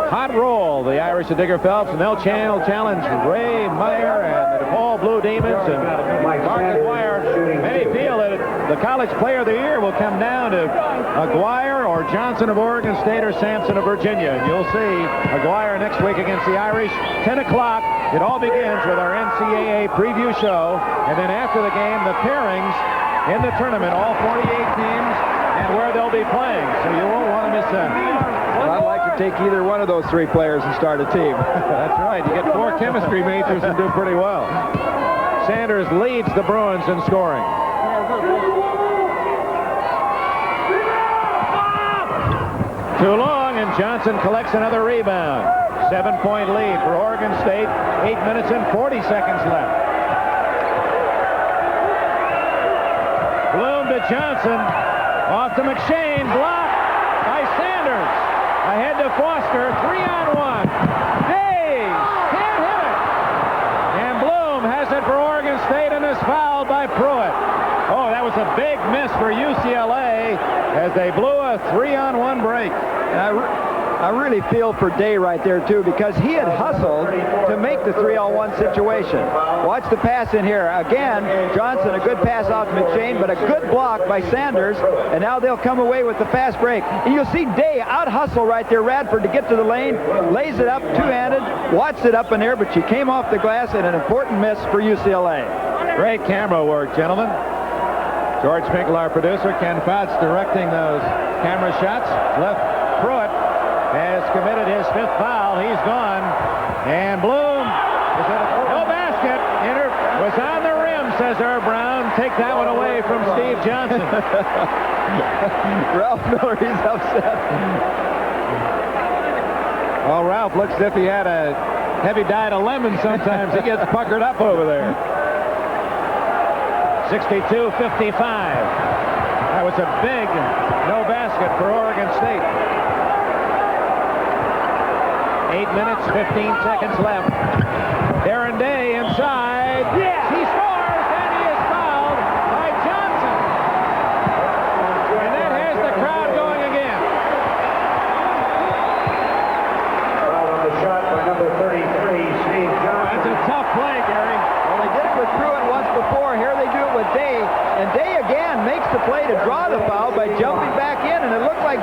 hot roll, the Irish at Digger Phelps, and they'll challenge Ray Meyer and the DePaul Blue Demons and Mark Aguirre. Many feel that the College Player of the Year will come down to Aguirre or Johnson of Oregon State or Sampson of Virginia. And you'll see Aguirre next week against the Irish. 10 o'clock. It all begins with our NCAA preview show. And then after the game, the pairings in the tournament, all 48 teams, and where they'll be playing. So you won't want to miss that. Well, I'd like to take either one of those 3 players and start a team. That's right. You get 4 chemistry majors and do pretty well. Sanders leads the Bruins in scoring. Too long, and Johnson collects another rebound. 7-point lead for Oregon State. 8 minutes and 40 seconds left. Bloom to Johnson. Off to McShane. Blocked by Sanders. Ahead to Foster. 3-on-1. Hayes can't hit it. And Bloom has it for Oregon State and is fouled by Pruitt. Oh, that was a big miss for UCLA as they blew a 3-on-1 break. I really feel for Day right there, too, because he had hustled to make the 3-on-1 situation. Watch the pass in here. Again, Johnson, a good pass out to McShane, but a good block by Sanders, and now they'll come away with the fast break. And you'll see Day out-hustle right there, Radford, to get to the lane, lays it up two-handed, watched it up in there, but she came off the glass, and an important miss for UCLA. Great camera work, gentlemen. George Finkel, our producer, Ken Fotz directing those camera shots. Left Pruitt has committed his 5th foul. He's gone. And Bloom is at no basket. Was on the rim, says Herb Brown. Take that one away from Steve Johnson. Ralph Miller, he's upset. Well, Ralph looks as if he had a heavy diet of lemon sometimes. He gets puckered up over there. 62-55. That was a big no basket for Oregon State. 8 minutes, 15 seconds left. Darren Day inside. Yeah. He scores, and he is fouled by Johnson. And that has the crowd going again. Foul on the shot by number 33, Steve Johnson. That's a tough play, Gary. Well, they did it with Pruitt once before. Here they do it with Day. And Day again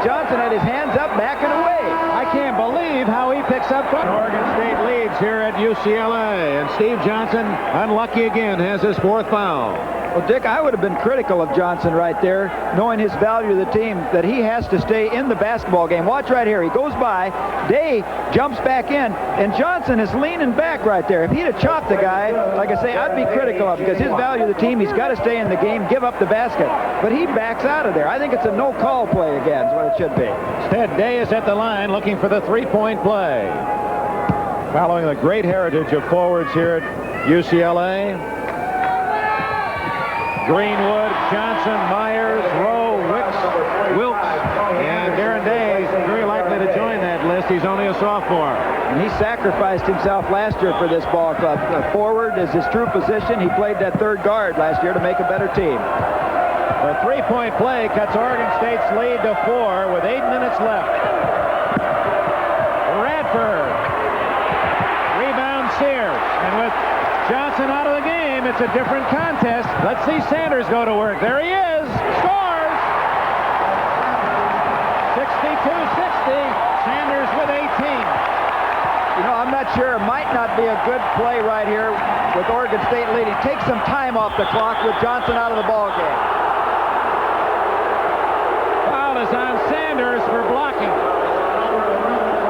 Johnson had his hands up, backing away. I can't believe how he picks up. Oregon State leads here at UCLA, and Steve Johnson, unlucky again, has his 4th foul. Well, Dick, I would have been critical of Johnson right there, knowing his value to the team, that he has to stay in the basketball game. Watch right here. He goes by. Day jumps back in, and Johnson is leaning back right there. If he'd have chopped the guy, like I say, I'd be critical of him because his value to the team, he's got to stay in the game, give up the basket. But he backs out of there. I think it's a no-call play again is what it should be. Instead, Day is at the line looking for the three-point play. Following the great heritage of forwards here at UCLA. Greenwood, Johnson, Myers, Rowe, Wilkes, and Darren Day is very likely to join that list. He's only a sophomore. And he sacrificed himself last year for this ball club. Forward is his true position. He played that 3rd guard last year to make a better team. The three-point play cuts Oregon State's lead to 4 with 8 minutes left. Radford. Rebound Sears. And with Johnson out of the game, it's a different contest. Let's see Sanders go to work. There he is. Scores! 62-60. Sanders with 18. You know, I'm not sure. It might not be a good play right here with Oregon State leading. Take some time off the clock with Johnson out of the ball game. Foul is on Sanders for blocking.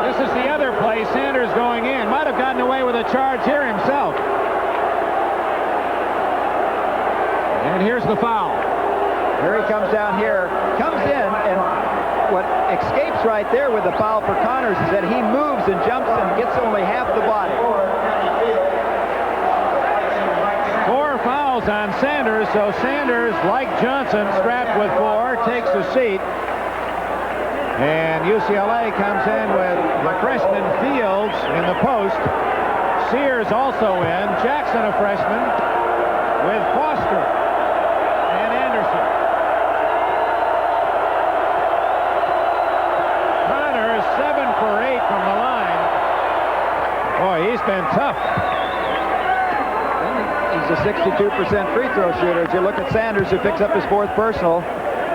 This is the other play. Sanders going in. Might have gotten away with a charge here himself. And here's the foul. Here he comes down here, comes in, and what escapes right there with the foul for Connors is that he moves and jumps and gets only half the body. 4 fouls on Sanders, so Sanders, like Johnson, strapped with 4, takes a seat. And UCLA comes in with the freshman Fields in the post. Sears also in. Jackson, a freshman, with Foster and Anderson. Connor is 7 for 8 from the line. Boy, he's been tough. He's a 62% free throw shooter. As you look at Sanders, who picks up his 4th personal,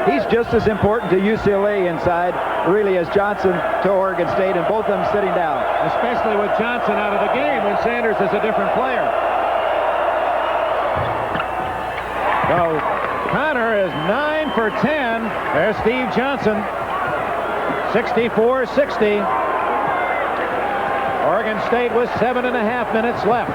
he's just as important to UCLA inside, really, as Johnson to Oregon State, and both of them sitting down. Especially with Johnson out of the game when Sanders is a different player. So Connor is 9 for 10. There's Steve Johnson. 64-60. Oregon State with 7.5 minutes left.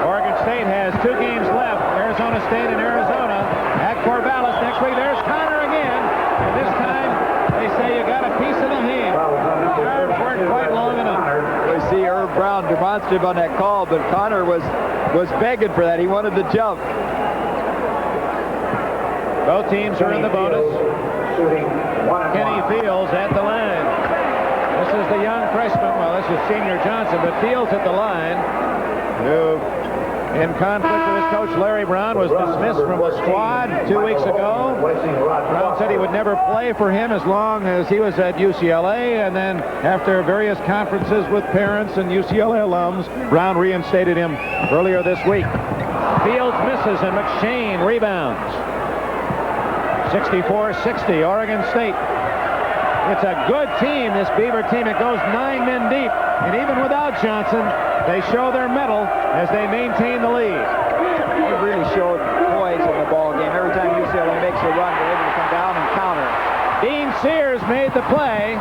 Oregon State has 2 games left. Arizona State and Arizona at Corvallis next week. There's Connor again. And this time they say you got a piece of the hand. Nerves weren't quite long enough. We see Herb Brown demonstrative on that call, but Connor was begging for that. He wanted to jump. Both teams are in the bonus. Kenny Fields at the line. This is the young freshman. Well, this is senior Johnson, but Fields at the line, who, in conflict with his coach Larry Brown, was dismissed from the squad 2 weeks ago. Brown said he would never play for him as long as he was at UCLA, and then after various conferences with parents and UCLA alums, Brown reinstated him earlier this week. Fields misses, and McShane rebounds. 64-60, Oregon State. It's a good team, this Beaver team. It goes 9 men deep, and even without Johnson, they show their mettle as they maintain the lead. They really showed poise in the ball game. Every time UCLA makes a run, they're able to come down and counter. Dean Sears made the play.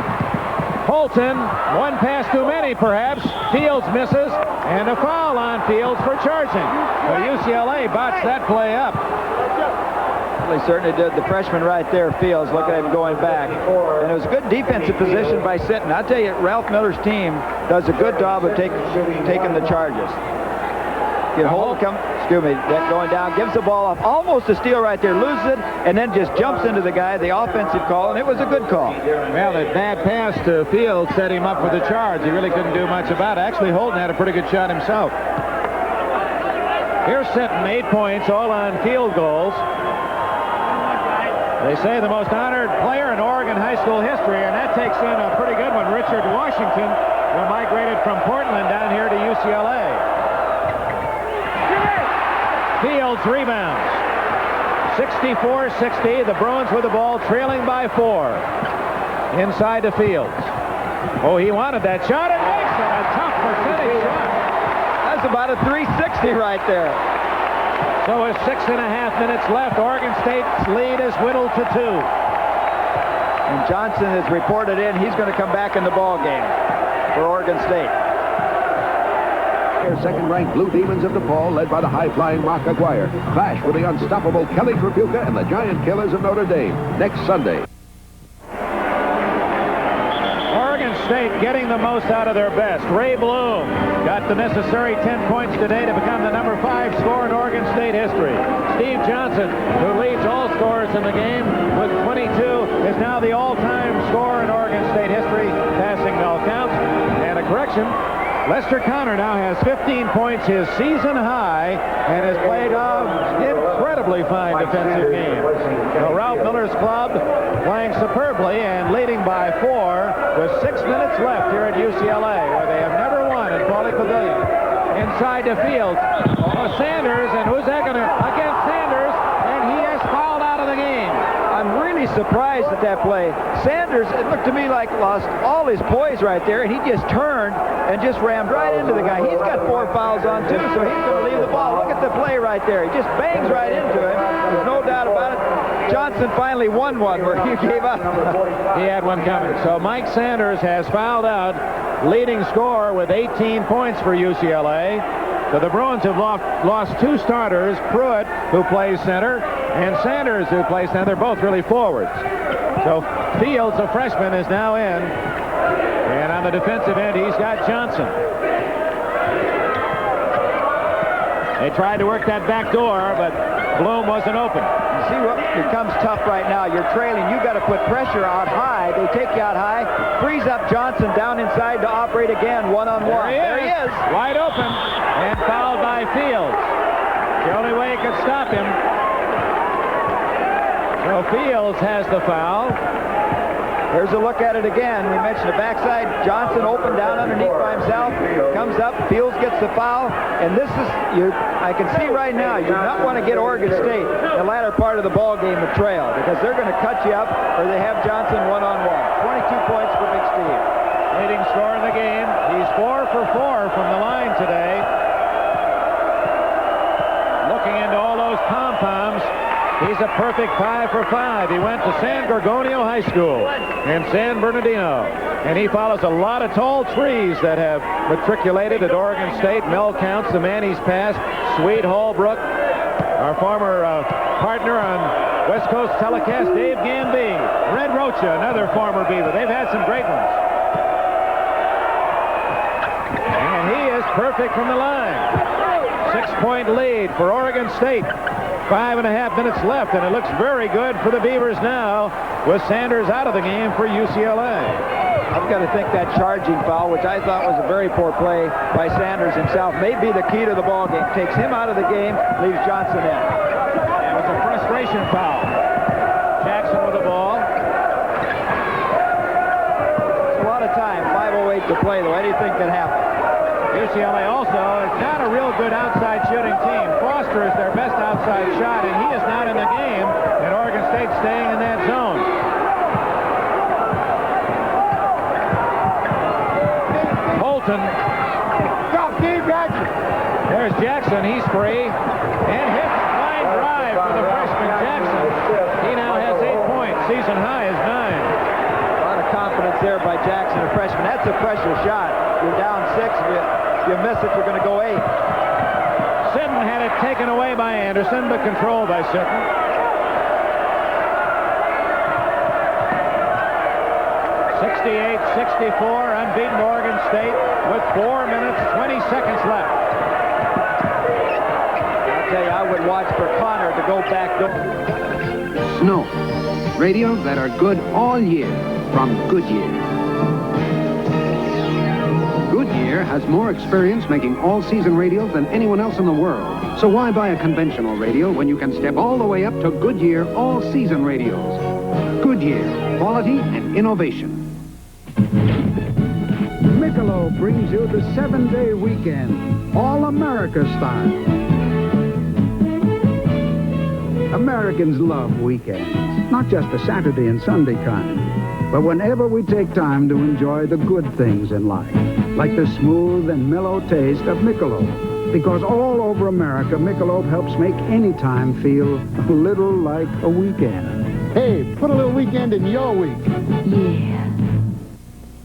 Holton, one pass too many, perhaps. Fields misses, and a foul on Fields for charging. But UCLA botched that play up. They certainly did. The freshman right there, Fields, look at him going back. And it was good defensive position by Sitton. I'll tell you, Ralph Miller's team does a good job of taking the charges. Going down, gives the ball off, almost a steal right there, loses it, and then just jumps into the guy, the offensive call, and it was a good call. Well, that bad pass to Fields set him up for the charge. He really couldn't do much about it. Actually, Holton had a pretty good shot himself. Here's Sitton, 8 points, all on field goals. They say the most honored player in Oregon high school history, and that takes in a pretty good one. Richard Washington, who migrated from Portland down here to UCLA. Fields rebounds. 64-60. The Bruins with the ball, trailing by 4. Inside the Fields. Oh, he wanted that shot and makes it. A tough percentage shot. That's about a 360 right there. So with 6.5 minutes left, Oregon State's lead is whittled to 2. And Johnson is reported in. He's going to come back in the ball game for Oregon State. Second-ranked Blue Demons of DePaul, led by the high-flying Mark Aguirre. Clash with the unstoppable Kelly Tripucka and the Giant Killers of Notre Dame next Sunday. Oregon State getting the most out of their best. Ray Bloom got the necessary 10 points today to become the number 5 scorer in Oregon State history. Steve Johnson, who leads all scorers in the game with 22, is now the all-time scorer in Oregon State history, passing all counts. And a correction, Lester Connor now has 15 points, his season high, and has played an incredibly fine defensive game. So Ralph Miller's club playing superbly and leading by 4 with 6 minutes left here at UCLA, where they have never won at Pauley Pavilion. Inside the field, Sanders, and who's that going to? Against Sanders, and he has fouled out of the game. I'm really surprised at that play. Sanders, it looked to me like lost all his poise right there, and he just turned and just rammed right into the guy. He's got 4 fouls on, too, so he's going to leave the ball. Look at the play right there. He just bangs right into him. There's no doubt about it. Johnson finally won one where he gave up. He had one coming. So Mike Sanders has fouled out, leading scorer with 18 points for UCLA. So the Bruins have lost 2 starters, Pruitt, who plays center, and Sanders, who plays center. They're both really forwards. So Fields, a freshman, is now in. And on the defensive end, he's got Johnson. They tried to work that back door, but Bloom wasn't open. You see what becomes tough right now. You're trailing. You've got to put pressure out high. They take you out high, frees up Johnson down inside to operate again one-on-one. There he is. Wide open and fouled by Fields. The only way he could stop him. So Fields has the foul. Here's a look at it again. We mentioned the backside. Johnson open down underneath by himself. Comes up. Fields gets the foul. And this is, I can see right now, you do not want to get Oregon State the latter part of the ball game to trail, because they're going to cut you up, or they have Johnson one-on-one. 22 points for Big Steve. Leading scorer in the game. He's 4 for 4 from the line today. Looking into all those pom-poms. He's a perfect 5 for 5. He went to San Gorgonio High School in San Bernardino. And he follows a lot of tall trees that have matriculated at Oregon State. Mel Counts, the man he's passed. Sweet Holbrook, our former partner on West Coast telecast, Dave Gamby. Red Rocha, another former Beaver. They've had some great ones. And he is perfect from the line. 6-point lead for Oregon State. 5.5 minutes left, and it looks very good for the Beavers now with Sanders out of the game for UCLA. I've got to think that charging foul, which I thought was a very poor play by Sanders himself, may be the key to the ball game. Takes him out of the game, leaves Johnson in. It was a frustration foul. Jackson with the ball. It's a lot of time. 5:08 to play, though. Anything can happen. UCLA also is not a real good outside shooting team. Foster is their best outside shot, and he is not in the game, and Oregon State staying in that zone. Holton. There's Jackson. He's free. And hits line drive for the freshman Jackson. He now has 8 points. Season high is 9. A lot of confidence there by Jackson, a freshman. That's a pressure shot. You're down 6. If you miss it, you're going to go 8. Sidden had it taken away by Anderson, but controlled by Sidden. (68-64), unbeaten Oregon State with 4 minutes, 20 seconds left. I'll tell you, I would watch for Connor to go back door. Snow. Radios that are good all year from Goodyear. Goodyear has more experience making all-season radios than anyone else in the world. So why buy a conventional radio when you can step all the way up to Goodyear all-season radios? Goodyear, quality and innovation. Michelob brings you the 7-day weekend, all America style. Americans love weekends, not just the Saturday and Sunday kind, but whenever we take time to enjoy the good things in life, like the smooth and mellow taste of Michelob. Because all over America, Michelob helps make any time feel a little like a weekend. Hey, put a little weekend in your week. Yeah.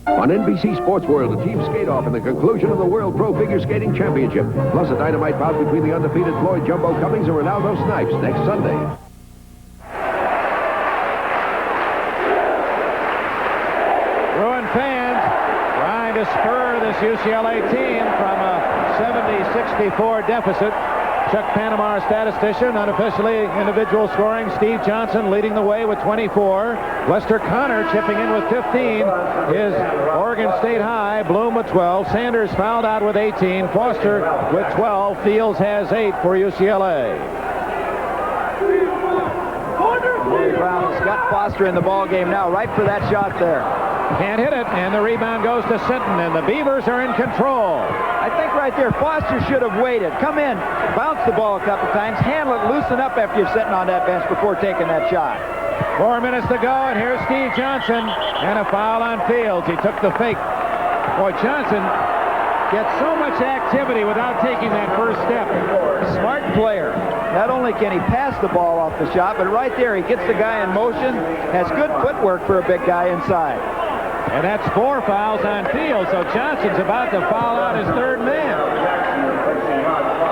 On NBC Sports World, the team skate off in the conclusion of the World Pro Figure Skating Championship, plus a dynamite bout between the undefeated Floyd Jumbo Cummings and Ronaldo Snipes next Sunday. Bruin fans trying to spur this UCLA team from a 70-64 deficit. Chuck Panama, statistician, unofficially individual scoring. Steve Johnson leading the way with 24. Lester Connor chipping in with 15. Is Oregon State high. Bloom with 12. Sanders fouled out with 18. Foster with 12. Fields has 8 for UCLA. Brown has got Foster in the ball game now, right for that shot there. Can't hit it, and the rebound goes to Sinton, and the Beavers are in control. I think right there, Foster should have waited. Come in, bounce the ball a couple times, handle it, loosen up after you're sitting on that bench before taking that shot. 4 minutes to go, and here's Steve Johnson, and a foul on Fields. He took the fake. Boy, Johnson gets so much activity without taking that first step. Smart player. Not only can he pass the ball off the shot, but right there he gets the guy in motion, has good footwork for a big guy inside. And that's 4 fouls on Fields, so Johnson's about to foul out his third man.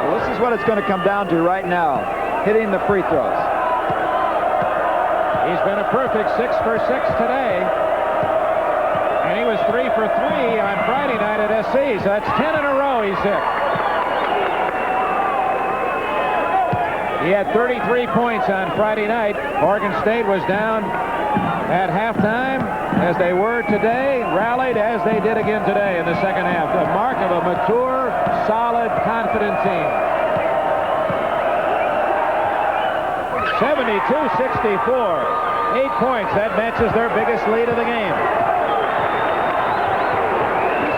Well, this is what it's going to come down to right now, hitting the free throws. He's been a perfect 6 for 6 today. And he was 3 for 3 on Friday night at SC, so that's 10 in a row he's hit. He had 33 points on Friday night. Oregon State was down at halftime, as they were today, rallied as they did again today in the second half. The mark of a mature, solid, confident team. 72-64. 8 points. That matches their biggest lead of the game.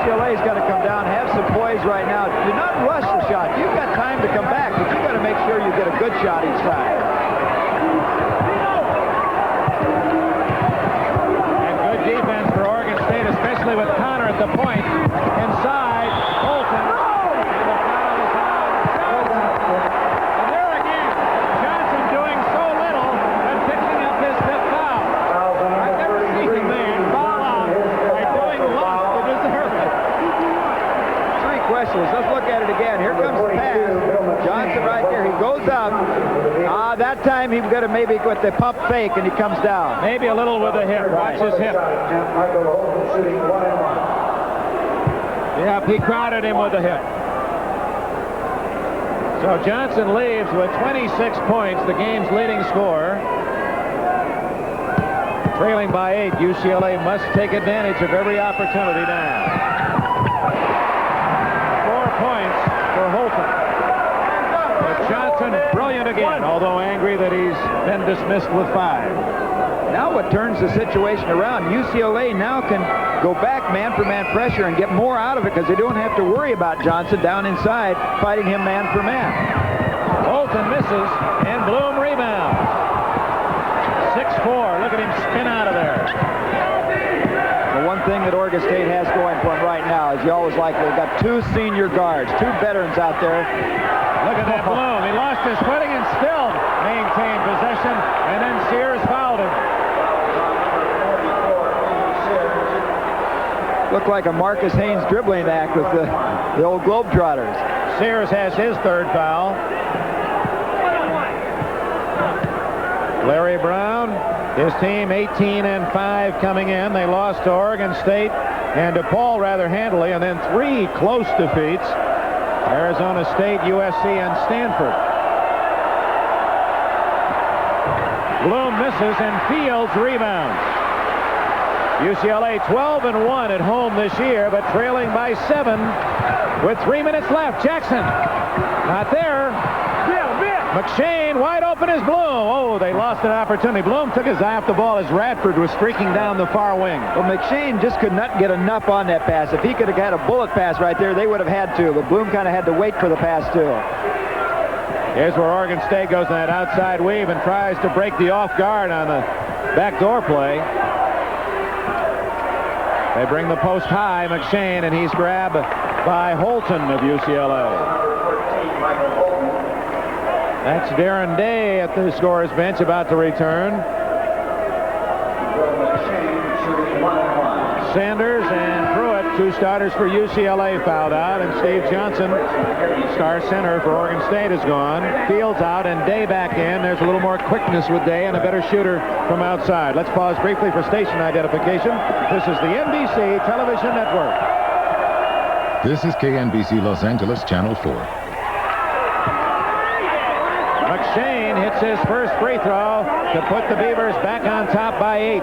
UCLA's got to come down, have some poise right now. Do not rush the shot. You've got time to come back, but you've got to make sure you get a good shot each time. Defense for Oregon State, especially with Connor at the point. Inside, Bolton. And the foul is on. And there again, Johnson doing so little and picking up his 5th foul. I've never seen a man foul out by doing less to deserve it. 3 questions. Let's look at it again. Here comes the pass. Johnson right there. He goes up. That time he's got to maybe with the pump fake and he comes down. Maybe a little with the hip. Watch his hip. Yeah, he crowded him with the hip. So Johnson leaves with 26 points, the game's leading scorer. Trailing by 8, UCLA must take advantage of every opportunity now. 4 points for Holton. Johnson, brilliant again, although angry that he's been dismissed with 5. Now what turns the situation around, UCLA now can go back man-for-man pressure and get more out of it because they don't have to worry about Johnson down inside fighting him man-for-man. Holton misses, and Bloom rebounds. 6-4. Look at him spin out of there. The one thing that Oregon State has going for them right now is you always like they've got 2 senior guards, 2 veterans out there. Look at that Bloom. He lost his footing and still maintained possession, and then Sears fouled him. Looked like a Marcus Haynes dribbling act with the old Globetrotters. Sears has his 3rd foul. Larry Brown, his team 18-5 coming in. They lost to Oregon State and DePaul rather handily, and then 3 close defeats. Arizona State, USC, and Stanford. Bloom misses, and Fields rebounds. UCLA 12-1 at home this year, but trailing by 7 with 3 minutes left. Jackson, not there. McShane, wide open is Bloom. Oh, they lost an opportunity. Bloom took his eye off the ball as Radford was streaking down the far wing. Well, McShane just could not get enough on that pass. If he could have had a bullet pass right there, they would have had to. But Bloom kind of had to wait for the pass, too. Here's where Oregon State goes in that outside weave and tries to break the off guard on the backdoor play. They bring the post high, McShane, and he's grabbed by Holton of UCLA. That's Darren Day at the scorer's bench about to return. Sanders and Pruitt, two starters for UCLA, fouled out, and Steve Johnson, star center for Oregon State, is gone. Fields out and Day back in. There's a little more quickness with Day and a better shooter from outside. Let's pause briefly for station identification. This is the NBC Television Network. This is KNBC Los Angeles, Channel 4. McShane hits his first free throw to put the Beavers back on top by 8.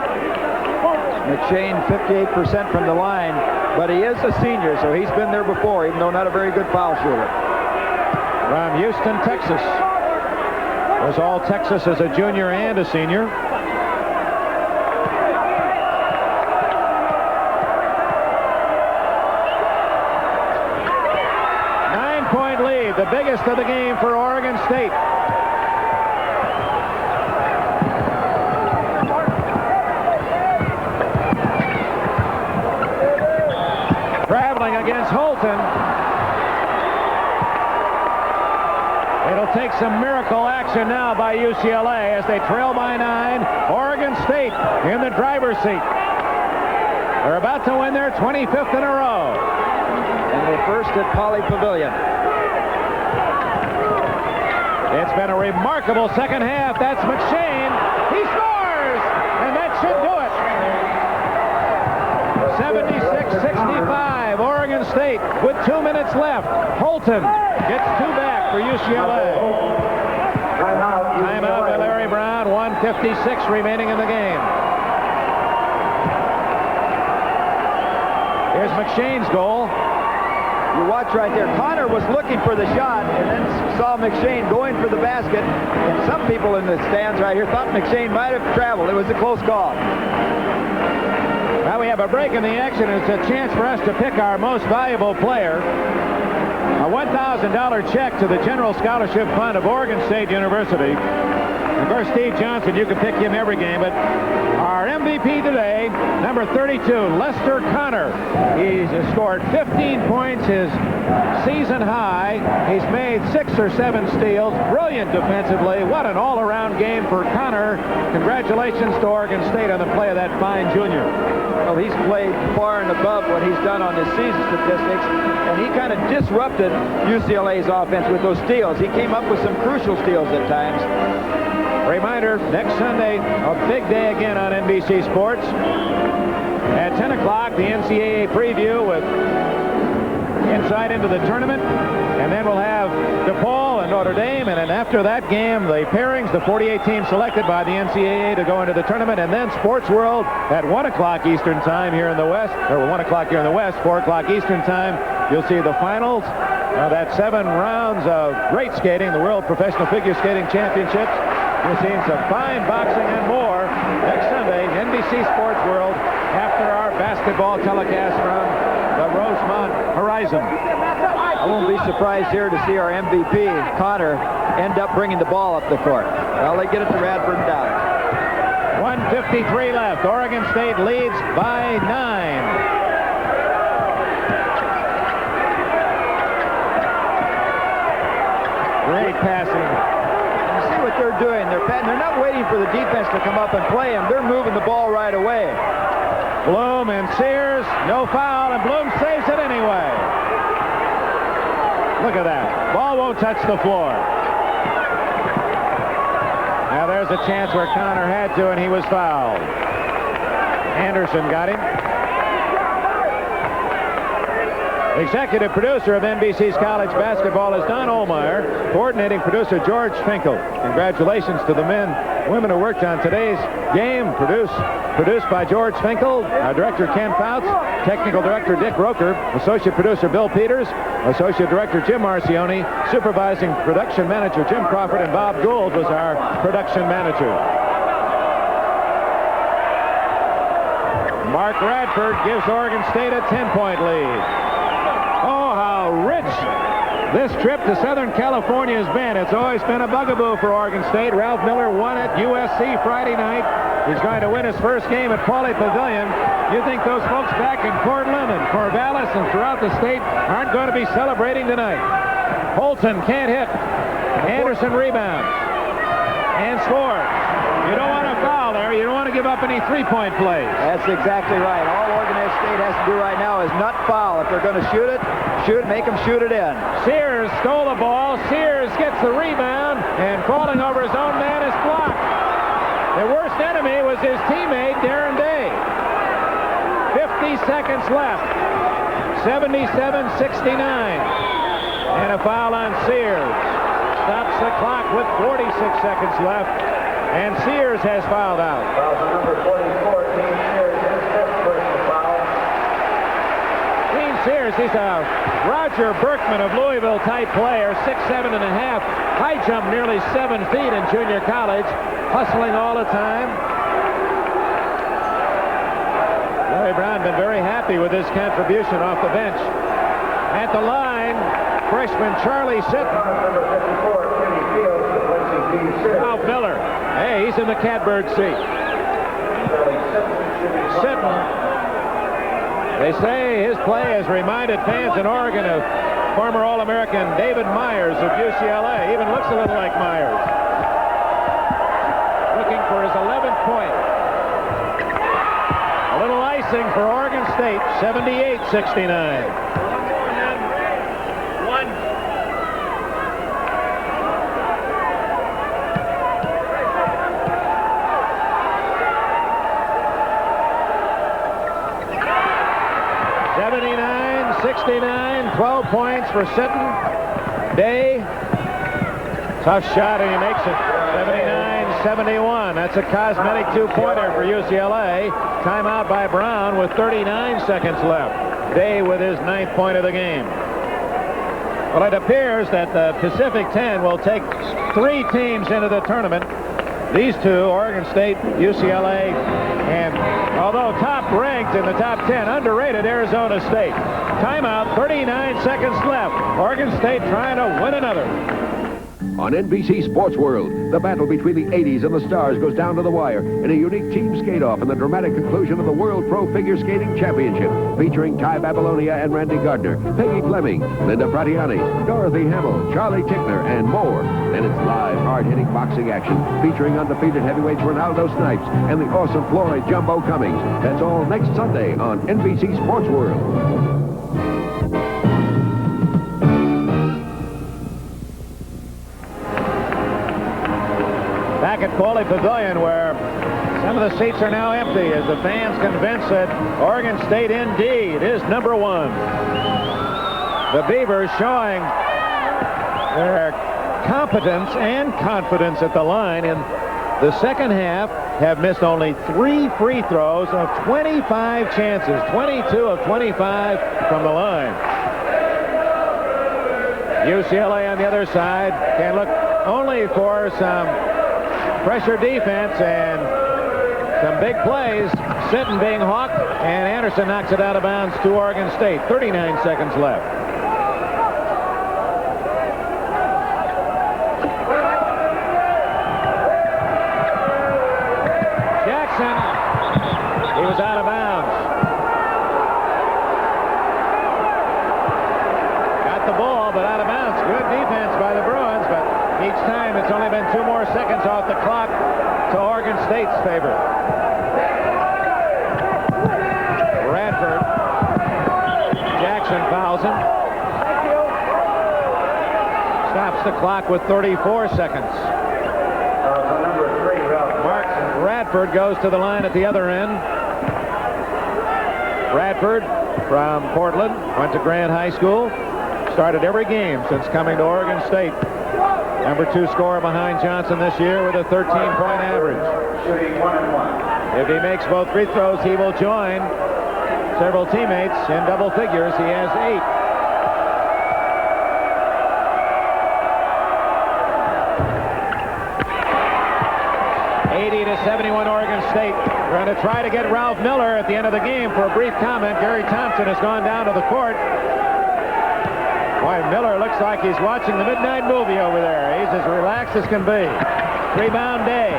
McShane 58% from the line, but he is a senior, so he's been there before, even though not a very good foul shooter. From Houston, Texas. Was all Texas as a junior and a senior. Nine-point lead, the biggest of the game for Oregon State. Against Holton. It'll take some miracle action now by UCLA as they trail by 9. Oregon State in the driver's seat. They're about to win their 25th in a row. And they're first at Pauley Pavilion. It's been a remarkable second half. That's McShane. He scores! And that should do it. 76-65. Oregon State with 2 minutes left. Holton gets 2 back for UCLA. Timeout by Larry Brown. 1:56 remaining in the game. Here's McShane's goal. You watch right there. Connor was looking for the shot and then saw McShane going for the basket. And some people in the stands right here thought McShane might have traveled. It was a close call. Now we have a break in the action. It's a chance for us to pick our most valuable player. A $1,000 check to the General Scholarship Fund of Oregon State University. Of course, Steve Johnson, you can pick him every game, but our MVP today, number 32, Lester Connor. He's scored 15 points, his season high. He's made 6 or 7 steals. Brilliant defensively. What an all-around game for Connor. Congratulations to Oregon State on the play of that fine junior. Well, he's played far and above what he's done on his season statistics, and he kind of disrupted UCLA's offense with those steals. He came up with some crucial steals at times. Reminder, next Sunday, a big day again on NBC Sports. At 10 o'clock, the NCAA preview with insight into the tournament. And then we'll have DePaul and Notre Dame. And then after that game, the pairings, the 48 teams selected by the NCAA to go into the tournament. And then Sports World at 1 o'clock Eastern time here in the West. Or 1 o'clock here in the West, 4 o'clock Eastern time. You'll see the finals. That's 7 rounds of great skating, the World Professional Figure Skating Championships. You're seeing some fine boxing and more next Sunday, NBC Sports World, after our basketball telecast from the Rosemont Horizon. I won't be surprised here to see our MVP, Connor, end up bringing the ball up the court. Well, they get it to Radford and down. 1:53 left. Oregon State leads by 9. Great passing. What they're doing, they're not waiting for the defense to come up and play them. They're moving the ball right away. Bloom and Sears, no foul, and Bloom saves it anyway. Look at that. Ball won't touch the floor. Now there's a chance where Connor had to, and he was fouled. Anderson got him. Executive producer of NBC's college basketball is Don Ohlmeyer. Coordinating producer George Finkel. Congratulations to the men, women who worked on today's game. Produced by George Finkel, our director Ken Fouts, technical director Dick Roker, associate producer Bill Peters, associate director Jim Marcioni, supervising production manager Jim Crawford, and Bob Gould was our production manager. Mark Radford gives Oregon State a 10-point lead. Oh, how rich this trip to Southern California has been. It's always been a bugaboo for Oregon State. Ralph Miller won at USC Friday night. He's going to win his first game at Pauley Pavilion. You think those folks back in Portland and Corvallis and throughout the state aren't going to be celebrating tonight? Holton can't hit. Anderson rebounds and scores. You don't want to foul there. You don't want to give up any three-point plays. That's exactly right. All Oregon State has to do right now is not foul. If they're going to shoot it, make them shoot it in. Sears stole the ball. Sears gets the rebound, and falling over his own man is blocked. Their worst enemy was his teammate, Darren Day. 50 seconds left. 77-69. And a foul on Sears. Stops the clock with 46 seconds left. And Sears has fouled out. Foul number 44, Dean Sears, his fifth personal foul. Dean Sears, he's a Roger Berkman of Louisville type player, 6'7 and a half, high jump nearly 7 feet in junior college, hustling all the time. Larry Brown been very happy with his contribution off the bench. At the line, freshman Charlie Sitton. Number 54, Kenny Fields, Dean Sears. Ralph Miller. Hey, he's in the catbird seat. Sitton. They say his play has reminded fans in Oregon of former All-American David Myers of UCLA. Even looks a little like Myers. Looking for his 11th point. A little icing for Oregon State, 78-69. .69, 12 points for Sitton. Day. Tough shot, and he makes it. 79-71. That's a cosmetic two-pointer for UCLA. Timeout by Brown with 39 seconds left. Day with his 9th point of the game. Well, it appears that the Pacific 10 will take 3 teams into the tournament. These two, Oregon State, UCLA, and although top-ranked in the top 10, underrated Arizona State. Timeout, 39 seconds left. Oregon State trying to win another. On NBC Sports World, the battle between the 80s and the Stars goes down to the wire in a unique team skate-off in the dramatic conclusion of the World Pro Figure Skating Championship, featuring Ty Babylonia and Randy Gardner, Peggy Fleming, Linda Bratiani, Dorothy Hamill, Charlie Tickner, and more. Then it's live, hard-hitting boxing action featuring undefeated heavyweights Ronaldo Snipes and the awesome Floyd Jumbo Cummings. That's all next Sunday on NBC Sports World. Back at Pauley Pavilion, where some of the seats are now empty as the fans convinced that Oregon State indeed is number 1. The Beavers showing their competence and confidence at the line in the second half, have missed only 3 free throws of 25 chances, 22 of 25 from the line. UCLA on the other side can look only for some pressure defense and some big plays. Sitton being hawked, and Anderson knocks it out of bounds to Oregon State. 39 seconds left. Jackson, he was out of bounds. Got the ball, but out of bounds. Good defense by the Bruins, but each time it's only been 2 more seconds off the clock to Oregon State's favor. Bradford. Jackson fouls him. Stops the clock with 34 seconds. Mark Bradford goes to the line at the other end. Bradford from Portland, went to Grant High School. Started every game since coming to Oregon State. Number 2 scorer behind Johnson this year with a 13-point average. Shooting 1-1. If he makes both free throws, he will join several teammates in double figures. He has 8. .71 Oregon State. We're going to try to get Ralph Miller at the end of the game for a brief comment. Gary Thompson has gone down to the court. Boy, Miller looks like he's watching the midnight movie over there. He's as relaxed as can be. Rebound Day.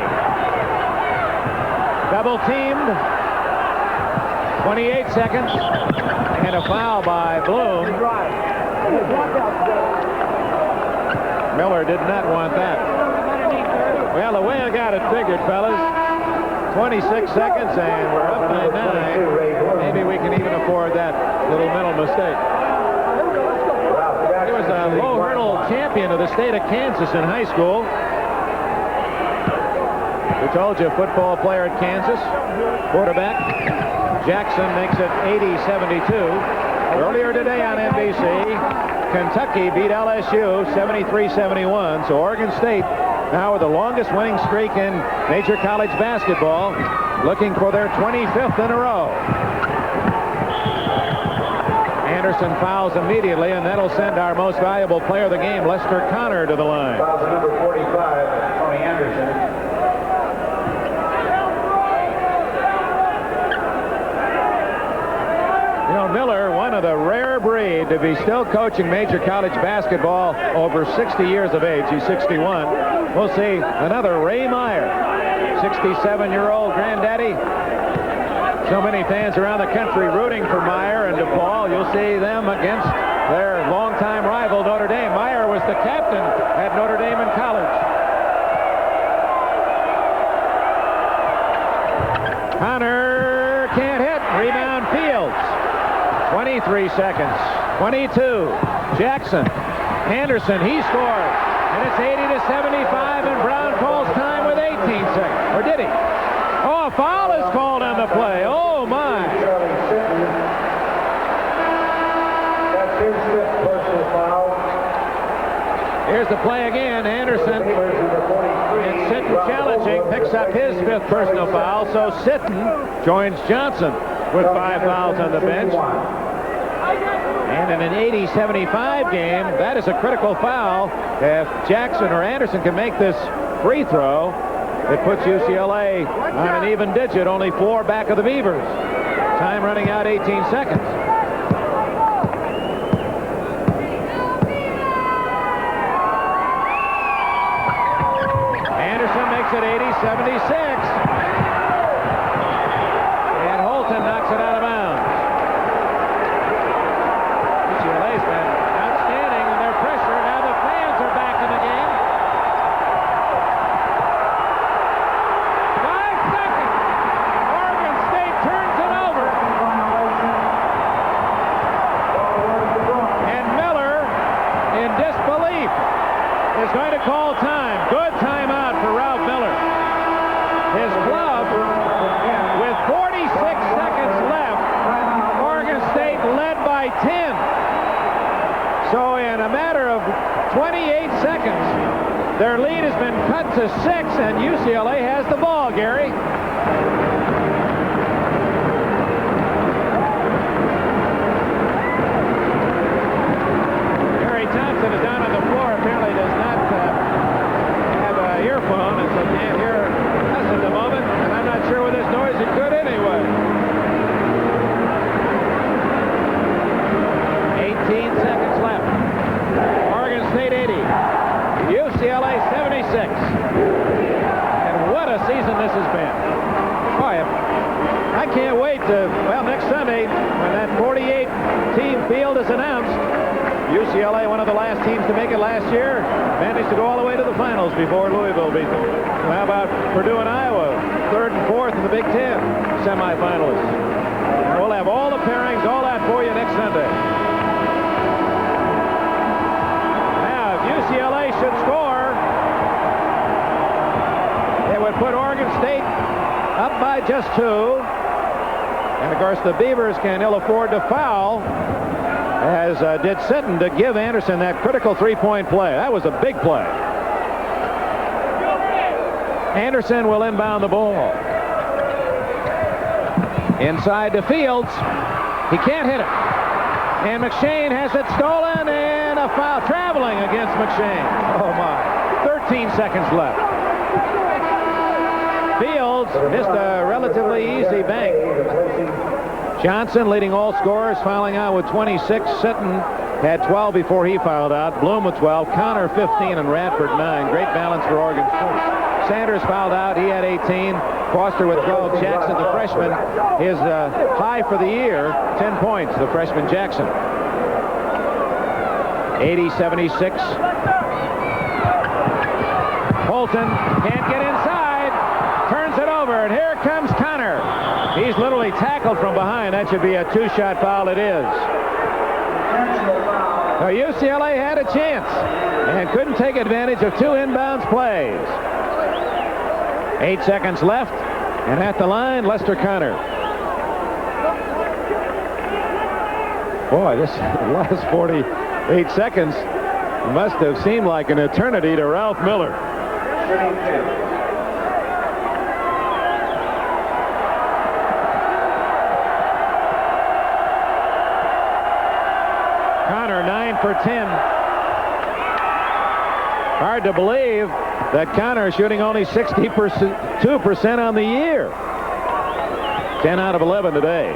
Double teamed. 28 seconds. And a foul by Bloom. Miller did not want that. Well, the way I got it figured, fellas, 26 seconds and we're up by 9. Maybe we can even afford that little mental mistake. He was a low hurdle champion of the state of Kansas in high school. We told you, football player at Kansas, quarterback. Jackson makes it 80-72. Earlier today on NBC, Kentucky beat LSU 73-71. So Oregon State now with the longest winning streak in major college basketball, looking for their 25th in a row. Anderson fouls immediately, and that'll send our most valuable player of the game, Lester Connor, to the line. Fouls number 45, Tony Anderson. You know, Miller, one of the rare breed to be still coaching major college basketball over 60 years of age. He's 61. We'll see another Ray Meyer, 67-year-old granddaddy. So many fans around the country rooting for Meyer and DePaul. You'll see them against their longtime rival, Notre Dame. Meyer was the captain at Notre Dame in college. Connor can't hit. Rebound Fields. 23 seconds. 22. Jackson. Anderson, he scores. And it's 80-75, and Brown calls time with 18 seconds. Or did he? Oh, a foul is called on the play. Oh, my. That's his fifth personal foul. Here's the play again. Anderson and Sitton challenging, picks up his fifth personal foul. So Sitton joins Johnson with 5 fouls on the bench. And in an 80-75 game, that is a critical foul. If Jackson or Anderson can make this free throw, it puts UCLA on an even digit, only 4 back of the Beavers. Time running out 18 seconds. Anderson makes it 80-76. And Holton knocks it out of bounds. UCLA's been outstanding in their pressure. Now the fans are back in the game. 5 seconds. Oregon State turns it over. And Miller, in disbelief, is going to call time. Good timeout for Ralph Miller. His club, with 46 seconds left, Oregon State led by 10. So in a matter of 28 seconds, their lead has been cut to 6, and UCLA has the ball, Gary. Gary Thompson is down on the floor. Apparently does not have an earphone, and so can't hear us at the moment. And I'm not sure with this noise it could anyway. 18 seconds left. Oregon State 80. UCLA 76. And what a season this has been. Boy, I can't wait to, well, next Sunday, when that 48-team field is announced, UCLA, one of the last teams to make it last year, managed to go all the way to the finals before Louisville beat them. Well, how about Purdue and Iowa, 3rd and 4th in the Big Ten semifinalists? And we'll have all the pairings, all that for you next Sunday. Now, if UCLA should score, it would put Oregon State up by just 2. And, of course, the Beavers can ill afford to foul, as did Sitton, to give Anderson that critical 3-point play. That was a big play. Anderson will inbound the ball. Inside to Fields. He can't hit it. And McShane has it stolen, and a foul traveling against McShane. Oh, my. 13 seconds left. Fields missed a relatively easy bank. Johnson leading all scorers, fouling out with 26. Sitton had 12 before he fouled out. Bloom with 12, Connor 15, and Radford 9. Great balance for Oregon State. Sanders fouled out. He had 18. Foster with 12. Jackson, the freshman, his high for the year, 10 points, the freshman Jackson. 80-76. Holton can't get inside. Turns it over, and here comes Connor. He's literally tackled from behind. That should be a two-shot foul. It is. Now, UCLA had a chance and couldn't take advantage of 2 inbounds plays. 8 seconds left, and at the line, Lester Connor. Boy, this last 48 seconds must have seemed like an eternity to Ralph Miller. Connor 9 for 10. Hard to believe that Connor is shooting only 62% on the year. 10 out of 11 today.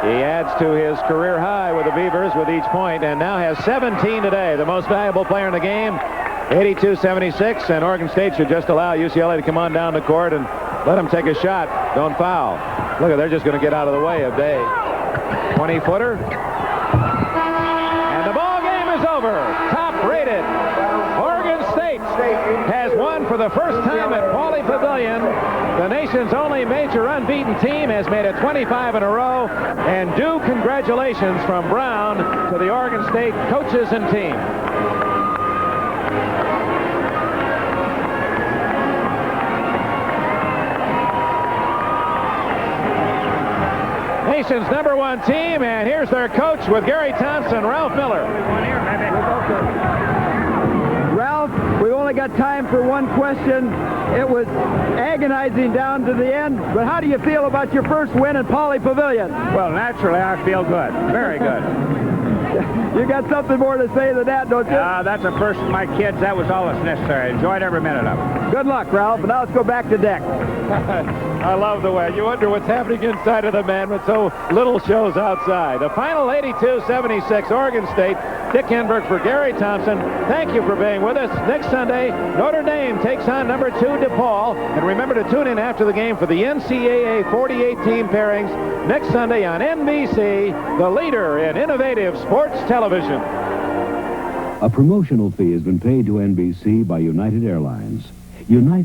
He adds to his career high with the Beavers with each point, and now has 17 today. The most valuable player in the game, 82-76, and Oregon State should just allow UCLA to come on down the court and let him take a shot. Don't foul. Look, they're just going to get out of the way of Day. 20-footer. And the ball game is over. Top-rated. Oregon State has won for the first time at Pauley Pavilion. The nation's only major unbeaten team has made it 25 in a row. And due congratulations from Brown to the Oregon State coaches and team. Nation's #1 team, and here's their coach with Gary Thompson, Ralph Miller. Ralph, we only got time for one question. It was agonizing down to the end, but how do you feel about your first win in Pauley Pavilion? Well, naturally, I feel good. Very good. You got something more to say than that, don't you? That's a first for my kids. That was all that's necessary. Enjoyed every minute of it. Good luck, Ralph. And now let's go back to deck. I love the way. You wonder what's happening inside of the man, but so little shows outside. The final 82-76, Oregon State. Dick Enberg for Gary Thompson. Thank you for being with us. Next Sunday, Notre Dame takes on #2 DePaul. And remember to tune in after the game for the NCAA 48-team pairings next Sunday on NBC, the leader in innovative sports television. A promotional fee has been paid to NBC by United Airlines. United